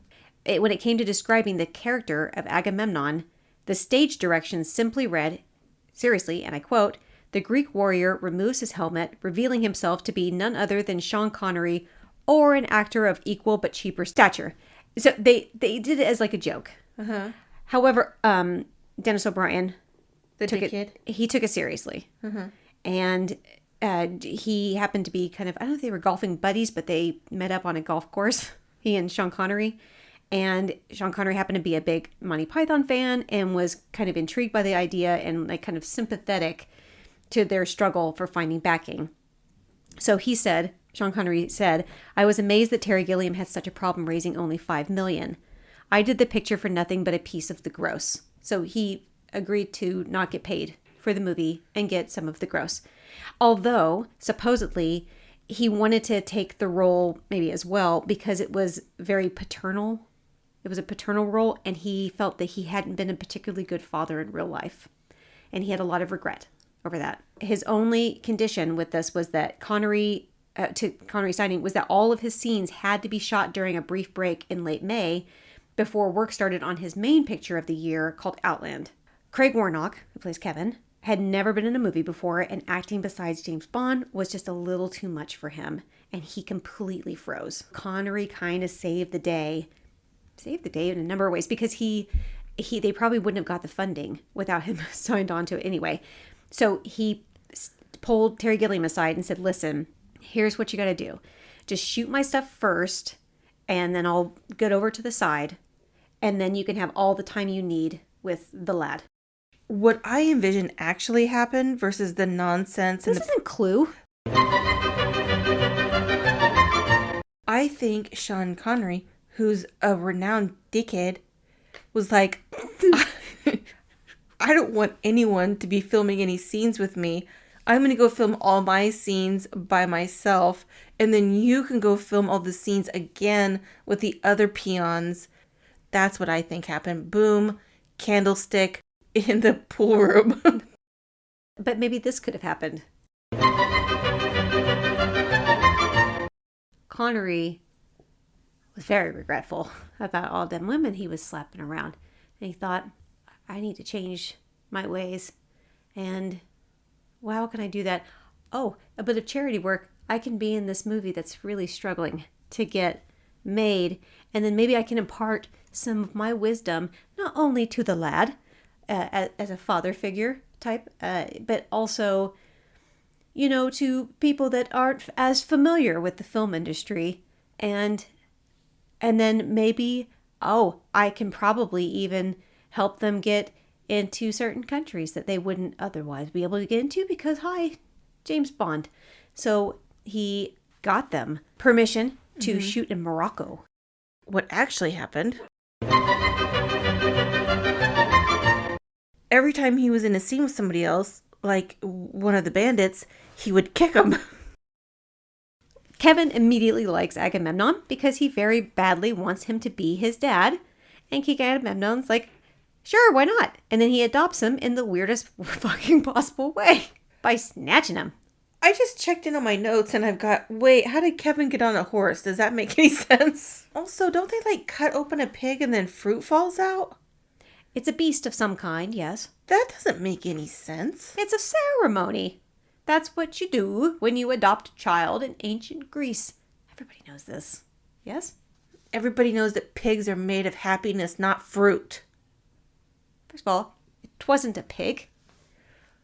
when it came to describing the character of Agamemnon, the stage directions simply read, seriously, and I quote, "The Greek warrior removes his helmet, revealing himself to be none other than Sean Connery or an actor of equal but cheaper stature." So they did it as like a joke. Uh-huh. However, Dennis O'Brien He took it seriously. Uh-huh. And he happened to be kind of, I don't know if they were golfing buddies, but they met up on a golf course, he and Sean Connery. And Sean Connery happened to be a big Monty Python fan and was kind of intrigued by the idea and kind of sympathetic to their struggle for finding backing. So Sean Connery said, "I was amazed that Terry Gilliam had such a problem raising only $5 million. I did the picture for nothing but a piece of the gross." So he agreed to not get paid for the movie and get some of the gross. Although, supposedly, he wanted to take the role maybe as well because it was very paternal. It was a paternal role, and he felt that he hadn't been a particularly good father in real life. And he had a lot of regret over that. His only condition with this was that Connery signing was that all of his scenes had to be shot during a brief break in late May before work started on his main picture of the year called Outland. Craig Warnock, who plays Kevin, had never been in a movie before, and acting besides James Bond was just a little too much for him, and he completely froze. Connery kind of saved the day in a number of ways because they probably wouldn't have got the funding without him signed on to it anyway. So he pulled Terry Gilliam aside and said, "Listen, here's what you got to do. Just shoot my stuff first, and then I'll get over to the side, and then you can have all the time you need with the lad." What I envision actually happened versus the nonsense. This isn't Clue. I think Sean Connery, who's a renowned dickhead, was like, I don't want anyone to be filming any scenes with me. I'm going to go film all my scenes by myself, and then you can go film all the scenes again with the other peons. That's what I think happened. Boom, candlestick in the pool room. But maybe this could have happened. Connery was very regretful about all them women he was slapping around. And he thought, I need to change my ways. And well, how can I do that? Oh, a bit of charity work. I can be in this movie that's really struggling to get made. And then maybe I can impart some of my wisdom, not only to the lad, as a father figure type, but also, to people that aren't as familiar with the film industry. And then maybe, I can probably even help them get into certain countries that they wouldn't otherwise be able to get into because, hi, James Bond. So he got them permission to shoot in Morocco. What actually happened? Every time he was in a scene with somebody else, like one of the bandits, he would kick him. Kevin immediately likes Agamemnon because he very badly wants him to be his dad. And King Agamemnon's like, sure, why not? And then he adopts him in the weirdest fucking possible way by snatching him. I just checked in on my notes and I've got, wait, how did Kevin get on a horse? Does that make any sense? Also, don't they like cut open a pig and then fruit falls out? It's a beast of some kind, yes. That doesn't make any sense. It's a ceremony. That's what you do when you adopt a child in ancient Greece. Everybody knows this. Yes? Everybody knows that pigs are made of happiness, not fruit. First of all, it wasn't a pig.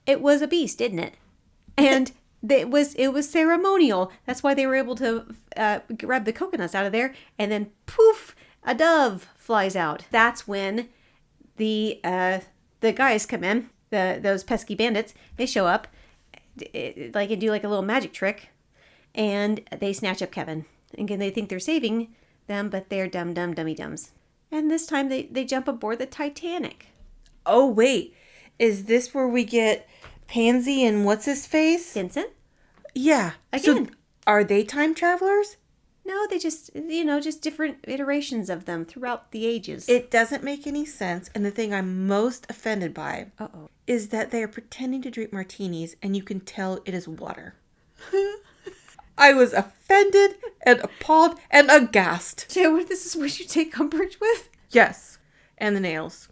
It was a beast, didn't it? And it was ceremonial. That's why they were able to grab the coconuts out of there, and then poof, a dove flies out. That's when the guys come in, those pesky bandits. They show up, and do like a little magic trick, and they snatch up Kevin. And again, they think they're saving them, but they're dummy dums. And this time they jump aboard the Titanic. Oh wait, is this where we get Pansy and what's his face? Vincent? Yeah. Again. So are they time travelers? No, they just different iterations of them throughout the ages. It doesn't make any sense. And the thing I'm most offended by is that they are pretending to drink martinis and you can tell it is water. I was offended and appalled and aghast. Joe, this is what you take umbrage with? Yes. And the nails.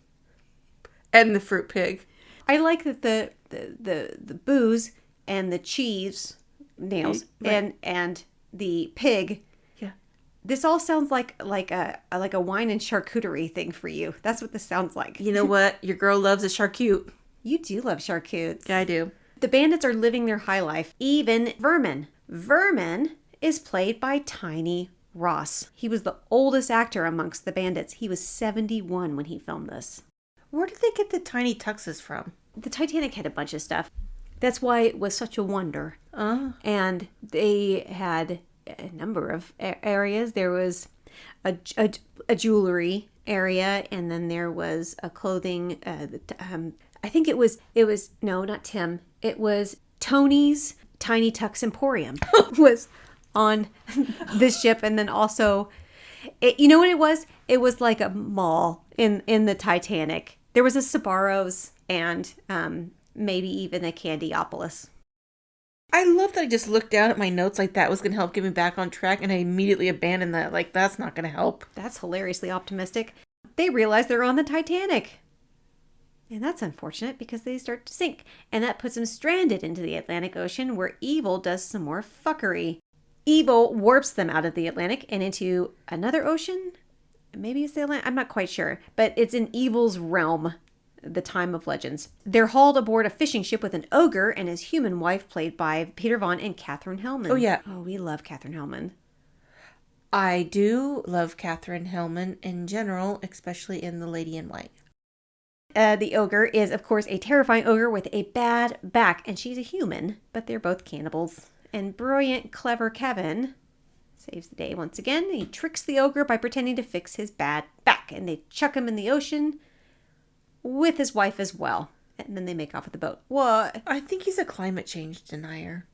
And the fruit pig. I like that the booze and the cheese nails and the pig. Yeah. This all sounds like a wine and charcuterie thing for you. That's what this sounds like. You know what? Your girl loves a charcut. You do love charcutes. Yeah, I do. The bandits are living their high life. Even Vermin. Vermin is played by Tiny Ross. He was the oldest actor amongst the bandits. He was 71 when he filmed this. Where did they get the tiny tuxes from? The Titanic had a bunch of stuff. That's why it was such a wonder. And they had a number of areas. There was a jewelry area, and then there was a clothing. I think it was no, not Tim. It was Tony's Tiny Tux Emporium was on this ship, and then also, you know what it was? It was like a mall in the Titanic. There was a Sbarro's and maybe even a Candyopolis. I love that I just looked down at my notes like that was going to help get me back on track, and I immediately abandoned that. Like, that's not going to help. That's hilariously optimistic. They realize they're on the Titanic. And that's unfortunate because they start to sink. And that puts them stranded into the Atlantic Ocean, where Evil does some more fuckery. Evil warps them out of the Atlantic and into another ocean. Maybe it's the Atlantic. I'm not quite sure. But it's in Evil's realm, the time of legends. They're hauled aboard a fishing ship with an ogre and his human wife, played by Peter Vaughn and Katherine Hellman. Oh, yeah. Oh, we love Katherine Hellman. I do love Katherine Hellman in general, especially in The Lady in White. The ogre is, of course, a terrifying ogre with a bad back, and she's a human, but they're both cannibals. And brilliant, clever Kevin saves the day once again. He tricks the ogre by pretending to fix his bad back, and they chuck him in the ocean with his wife as well. And then they make off with the boat. What? I think he's a climate change denier.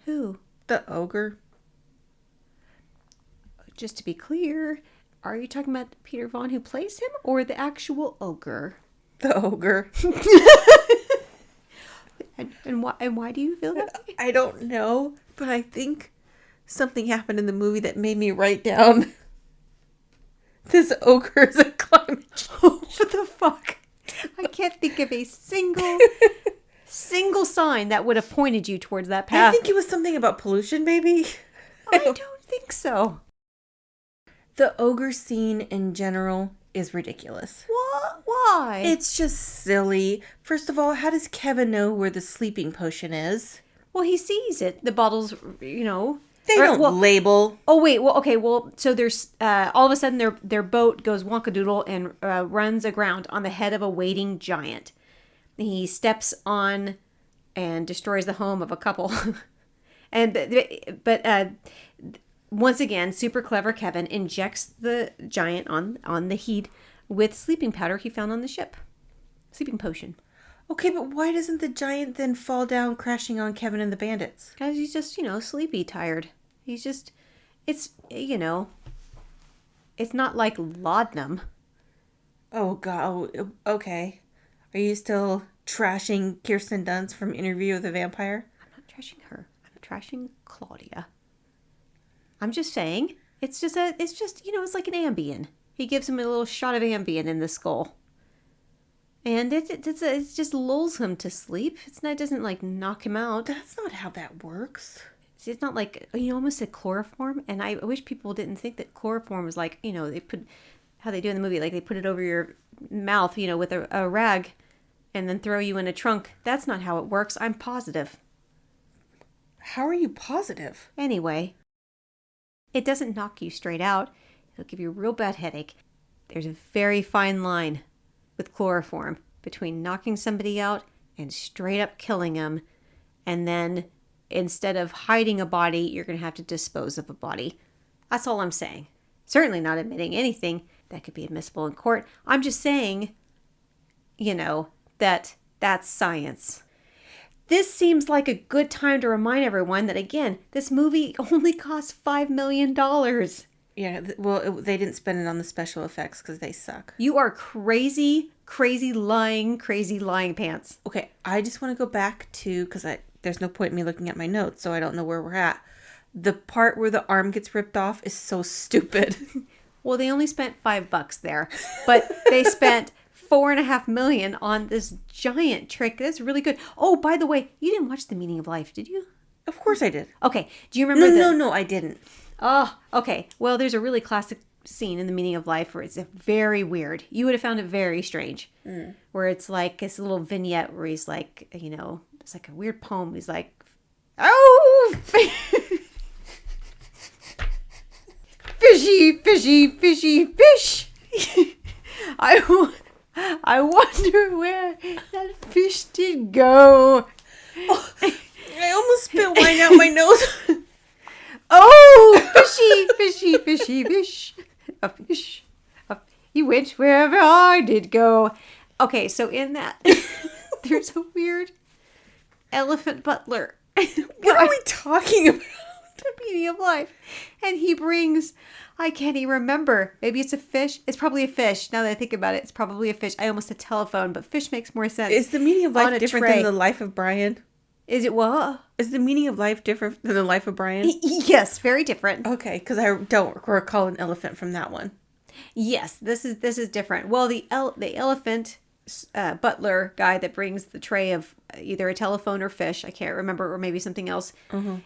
Who? The ogre. Just to be clear, are you talking about Peter Vaughn who plays him, or the actual ogre? The ogre. And why do you feel that way? I don't know, but I think something happened in the movie that made me write down this ogre is a climate change. What the fuck? I can't think of a single sign that would have pointed you towards that path. I think it was something about pollution, maybe. I don't think so. The ogre scene in general is ridiculous. What? Why? It's just silly. First of all, how does Kevin know where the sleeping potion is? Well, he sees it. The bottles, They don't label. Oh, wait. Well, okay. Well, so there's all of a sudden their boat goes wonkadoodle and runs aground on the head of a waiting giant. He steps on and destroys the home of a couple. But once again, super clever Kevin injects the giant on the heat with sleeping powder he found on the ship. Sleeping potion. Okay, but why doesn't the giant then fall down crashing on Kevin and the bandits? Because he's just, sleepy, tired. He's just, it's not like laudanum. Oh, God. Oh, okay. Are you still trashing Kirsten Dunst from Interview with the Vampire? I'm not trashing her. I'm trashing Claudia. I'm just saying, it's just, it's like an Ambien. He gives him a little shot of Ambien in the skull. And it just lulls him to sleep. It doesn't like knock him out. That's not how that works. See, it's not like, you almost said chloroform. And I wish people didn't think that chloroform was like, they put, how they do in the movie, like they put it over your mouth, with a rag and then throw you in a trunk. That's not how it works. I'm positive. How are you positive? Anyway, it doesn't knock you straight out. It'll give you a real bad headache. There's a very fine line with chloroform between knocking somebody out and straight up killing them. And then instead of hiding a body, you're going to have to dispose of a body. That's all I'm saying. Certainly not admitting anything that could be admissible in court. I'm just saying, that that's science. This seems like a good time to remind everyone that, again, this movie only cost $5 million. Yeah, well, they didn't spend it on the special effects because they suck. You are crazy lying pants. Okay, I just want to go back to, because there's no point in me looking at my notes, so I don't know where we're at. The part where the arm gets ripped off is so stupid. Well, they only spent $5 there, but they spent $4.5 million on this giant trick. That's really good. Oh, by the way, you didn't watch The Meaning of Life, did you? Of course I did. Okay, do you remember No, I didn't. Oh, okay. Well, there's a really classic scene in The Meaning of Life where it's very weird. You would have found it very strange. Where it's like this little vignette where he's like, it's like a weird poem. He's like, oh, fishy, fishy, fishy, fish. I wonder where that fish did go. Oh, I almost spit wine out my nose. Oh, fishy, fishy, fishy, fish. A fish. He went wherever I did go. Okay, so in that, there's a weird elephant butler. What are we talking about? The Meaning of Life. And he brings, I can't even remember. Maybe it's a fish. It's probably a fish. Now that I think about it, it's probably a fish. I almost said telephone, but fish makes more sense. Is The Meaning of Life different than The Life of Brian? Is it what? Is The Meaning of Life different than The Life of Brian? Yes, very different. Okay, because I don't recall an elephant from that one. Yes, this is different. Well, the elephant butler guy that brings the tray of either a telephone or fish, I can't remember, or maybe something else. Mm-hmm.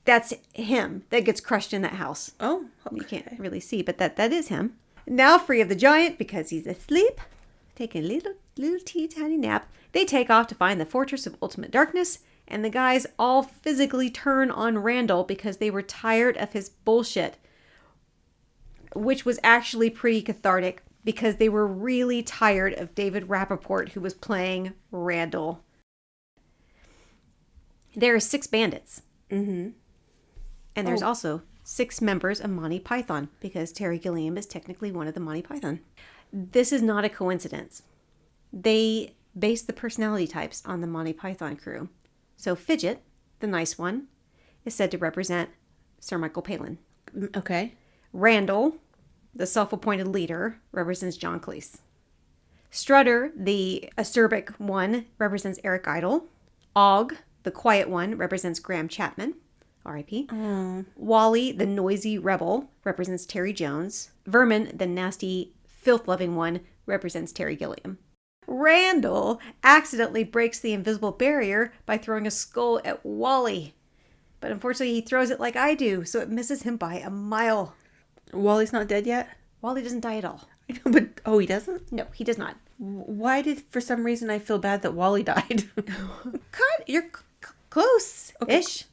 That's him that gets crushed in that house. Oh, okay. You can't really see, but that is him. Now free of the giant because he's asleep, taking a little tiny nap. They take off to find the Fortress of Ultimate Darkness. And the guys all physically turn on Randall because they were tired of his bullshit. Which was actually pretty cathartic because they were really tired of David Rappaport, who was playing Randall. There are 6 bandits. Mm-hmm. And there's also 6 members of Monty Python because Terry Gilliam is technically one of the Monty Python. This is not a coincidence. They based the personality types on the Monty Python crew. So Fidget, the nice one, is said to represent Sir Michael Palin. Okay. Randall, the self-appointed leader, represents John Cleese. Strutter, the acerbic one, represents Eric Idle. Og, the quiet one, represents Graham Chapman, R.I.P. Wally, the noisy rebel, represents Terry Jones. Vermin, the nasty, filth-loving one, represents Terry Gilliam. Randall accidentally breaks the invisible barrier by throwing a skull at Wally. But unfortunately, he throws it like I do, so it misses him by a mile. Wally's not dead yet? Wally doesn't die at all. I know, but... Oh, he doesn't? No, he does not. Why did, for some reason, I feel bad that Wally died? You're close-ish.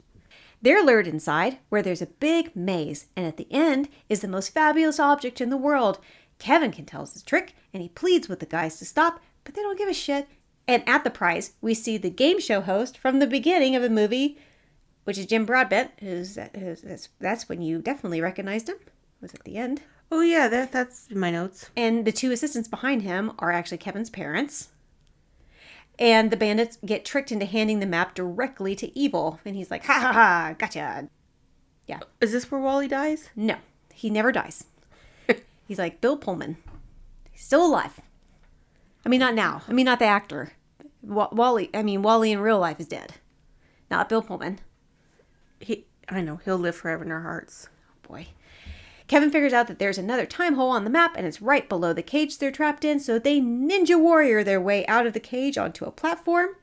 They're lured inside, where there's a big maze, and at the end is the most fabulous object in the world. Kevin can tell us his trick, and he pleads with the guys to stop, but they don't give a shit. And at the prize, we see the game show host from the beginning of the movie which is Jim Broadbent, that's when you definitely recognized him. Was at the end. Oh, yeah, that's in my notes. And the two assistants behind him are actually Kevin's parents. And the bandits get tricked into handing the map directly to Evil. And he's like, ha ha ha, gotcha. Yeah. Is this where Wally dies? No, he never dies. He's like Bill Pullman. He's still alive. I mean, not now. I mean, not the actor. Wally in real life is dead. Not Bill Pullman. I know, he'll live forever in our hearts. Oh, boy. Kevin figures out that there's another time hole on the map, and it's right below the cage they're trapped in, so they ninja warrior their way out of the cage onto a platform,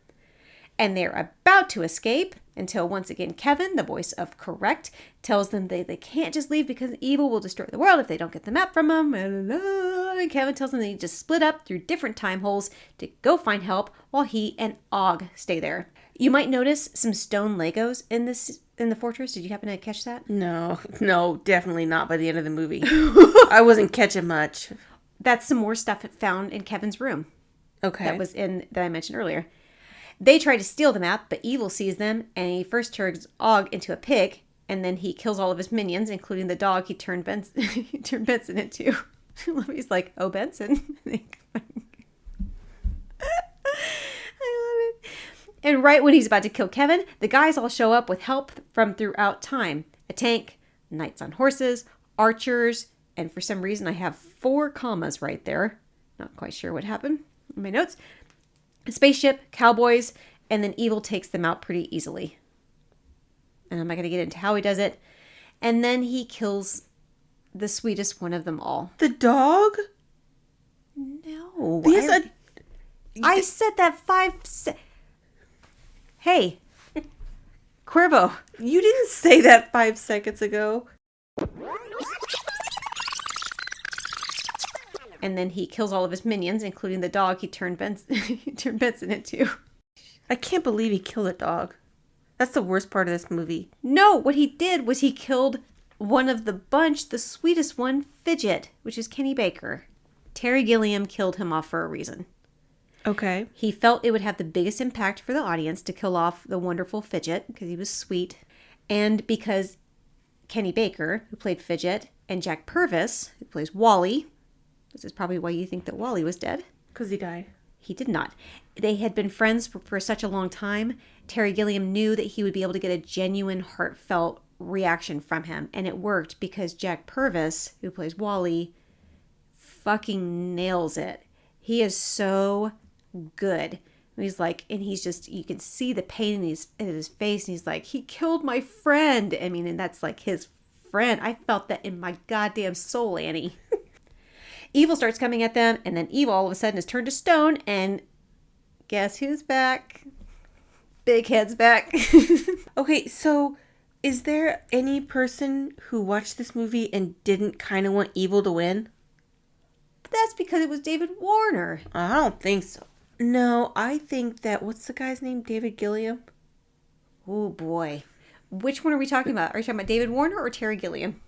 and they're about to escape until once again Kevin, the voice of Correct, tells them they can't just leave because Evil will destroy the world if they don't get the map from him. And Kevin tells them they need to split up through different time holes to go find help while he and Og stay there. You might notice some stone Legos in the fortress. Did you happen to catch that? No, definitely not by the end of the movie. I wasn't catching much. That's some more stuff found in Kevin's room. Okay. That I mentioned earlier. They try to steal the map, but Evil sees them, and he first turns Og into a pig, and then he kills all of his minions, including the dog he turned Benson into. He's like, oh, Benson. I love it. And right when he's about to kill Kevin, the guys all show up with help from throughout time. A tank, knights on horses, archers, and for some reason I have 4 commas right there. Not quite sure what happened in my notes. A spaceship, cowboys, and then Evil takes them out pretty easily. And I'm not going to get into how he does it. And then he kills the sweetest one of them all. The dog? No. Because I said that 5 Hey, Cuervo. You didn't say that 5 seconds ago. And then he kills all of his minions, including the dog he turned Benson into. I can't believe he killed a dog. That's the worst part of this movie. No, what he did was he killed one of the bunch, the sweetest one, Fidget, which is Kenny Baker. Terry Gilliam killed him off for a reason. Okay. He felt it would have the biggest impact for the audience to kill off the wonderful Fidget because he was sweet. And because Kenny Baker, who played Fidget, and Jack Purvis, who plays Wally, this is probably why you think that Wally was dead. Because he died. He did not. They had been friends for such a long time. Terry Gilliam knew that he would be able to get a genuine, heartfelt reaction from him. And it worked because Jack Purvis, who plays Wally, fucking nails it. He is so good. He's like, and he's just, you can see the pain in his face. And he's like, he killed my friend. I mean, and that's like his friend. I felt that in my goddamn soul, Annie. Evil starts coming at them, and then Evil all of a sudden is turned to stone, and guess who's back? Big Head's back. Okay, so is there any person who watched this movie and didn't kind of want Evil to win? That's because it was David Warner. I don't think so. No, I think that, what's the guy's name? David Gilliam? Oh, boy. Which one are we talking about? Are you talking about David Warner or Terry Gilliam?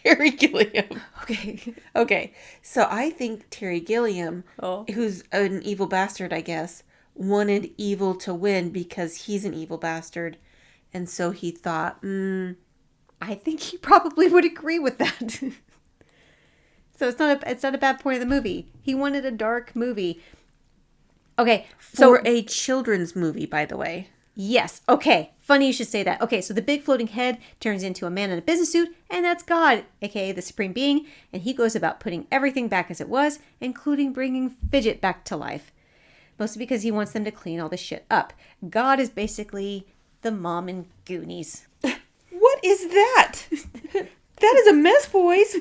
Terry Gilliam. Okay. Okay, so I think Terry Gilliam, Oh. who's an evil bastard, I guess, wanted Evil to win because he's an evil bastard. And so he thought, I think he probably would agree with that. So it's not a bad point of the movie. He wanted a dark movie. Okay, so for a children's movie, by the way. yes. Okay. Funny you should say that. Okay, so the big floating head turns into a man in a business suit, and that's God, aka the Supreme Being, and he goes about putting everything back as it was, including bringing Fidget back to life. Mostly because he wants them to clean all this shit up. God is basically the mom in Goonies. What is that? That is a mess, boys.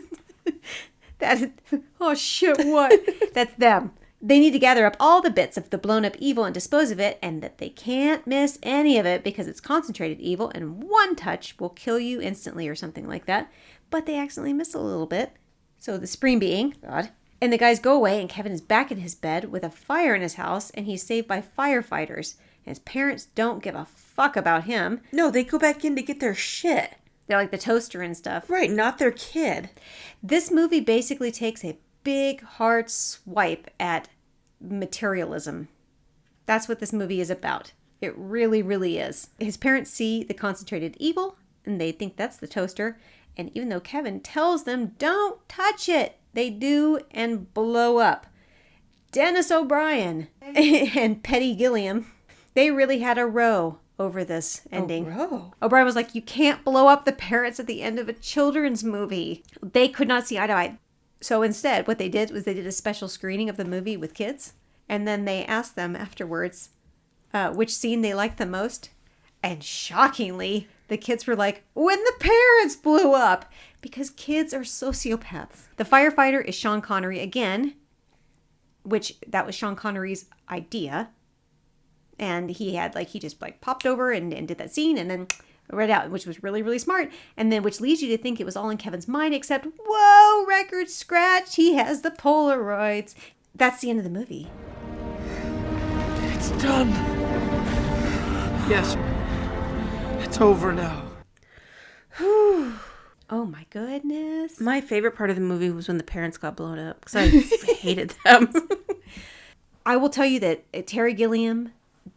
Oh shit, what? That's them. They need to gather up all the bits of the blown up evil and dispose of it, and that they can't miss any of it because it's concentrated evil and one touch will kill you instantly or something like that. But they accidentally miss a little bit. So the Supreme Being, God, and the guys go away, and Kevin is back in his bed with a fire in his house, and he's saved by firefighters. And his parents don't give a fuck about him. No, they go back in to get their shit. They're like the toaster and stuff. Right, not their kid. This movie basically takes a big, hard swipe at materialism. That's what this movie is about. It really, really is. His parents see the concentrated evil, and they think that's the toaster. And even though Kevin tells them, don't touch it, they do and blow up. Dennis O'Brien and Terry Gilliam, they really had a row over this ending. O'Brien was like, you can't blow up the parents at the end of a children's movie. They could not see eye to eye. So instead, what they did was they did a special screening of the movie with kids. And then they asked them afterwards which scene they liked the most. And shockingly, the kids were like, when the parents blew up. Because kids are sociopaths. The firefighter is Sean Connery again, which that was Sean Connery's idea. And he just popped over and did that scene and then read out, which was really, really smart. And then which leads you to think it was all in Kevin's mind, except, whoa, record scratch. He has the Polaroids. That's the end of the movie. It's done. Yes. It's over now. Whew. Oh my goodness. My favorite part of the movie was when the parents got blown up because I hated them. I will tell you that Terry Gilliam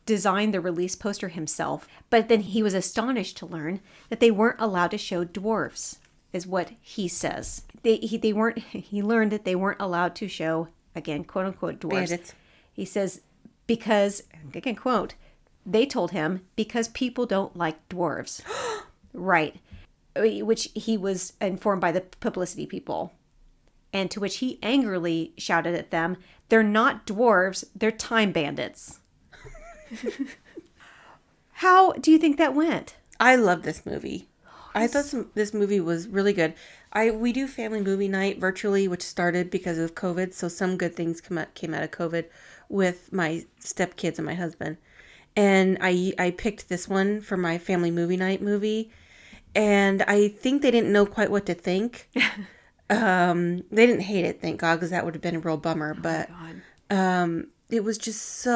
designed the release poster himself, but then he was astonished to learn that they weren't allowed to show dwarves, is what he says. He learned that they weren't allowed to show, again, quote unquote, dwarves. Bandits. He says, because, again, quote, they told him, because people don't like dwarves. Right. Which he was informed by the publicity people. And to which he angrily shouted at them, they're not dwarves, they're time bandits. How do you think that went? I love this movie. I thought this movie was really good. We do family movie night virtually, which started because of COVID. So some good things came out of COVID with my stepkids and my husband. And I picked this one for my family movie night movie. And I think they didn't know quite what to think. They didn't hate it, thank God, because that would have been a real bummer. But it was just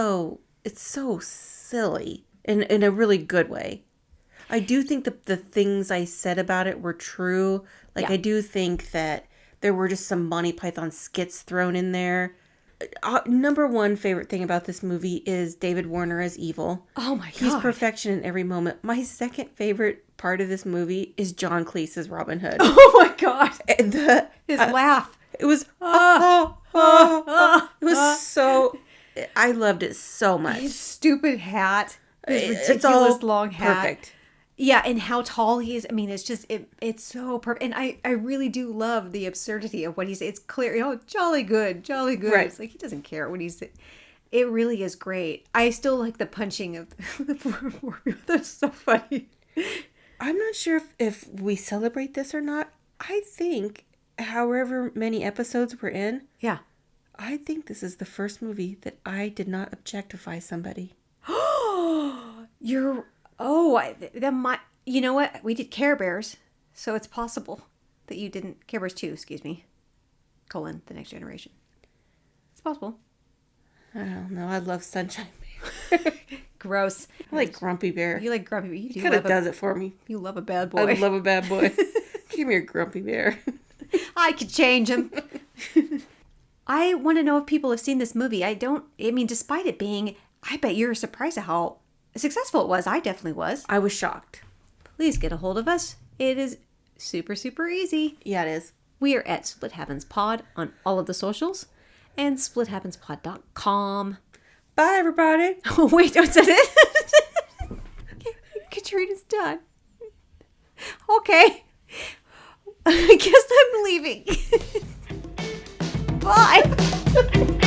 it's so silly in a really good way. I do think the things I said about it were true. I do think that there were just some Monty Python skits thrown in there. Number one favorite thing about this movie is David Warner as evil. Oh my God. He's perfection in every moment. My second favorite part of this movie is John Cleese as Robin Hood. Oh my God. His laugh. It was, it was so, I loved it so much. His stupid hat. His ridiculous It's all long hat. perfect. Yeah, and how tall he is. I mean, it's just, it's so perfect. And I really do love the absurdity of what he's, it's clear, jolly good. Right. It's like, he doesn't care what he's, it really is great. I still like the punching of the poor people. That's so funny. I'm not sure if we celebrate this or not. I think, however many episodes we're in, Yeah. I think this is the first movie that I did not objectify somebody. You know what? We did Care Bears, so it's possible that you didn't. Care Bears 2, excuse me. : The Next Generation. It's possible. I don't know. I love Sunshine Bear. Gross. I like Grumpy Bear. You like Grumpy Bear. You He do kind of love does it for me. You love a bad boy. I love a bad boy. Give me a Grumpy Bear. I could change him. I want to know if people have seen this movie. Despite it being, I bet you're surprised at how successful it was. I definitely was. I was shocked. Please get a hold of us. It is super, super easy. Yeah, it is. We are at Split Happens Pod on all of the socials and splithappenspod.com. Bye, everybody. Oh, wait, don't say it. Katrina's done. Okay. I guess I'm leaving. Bye.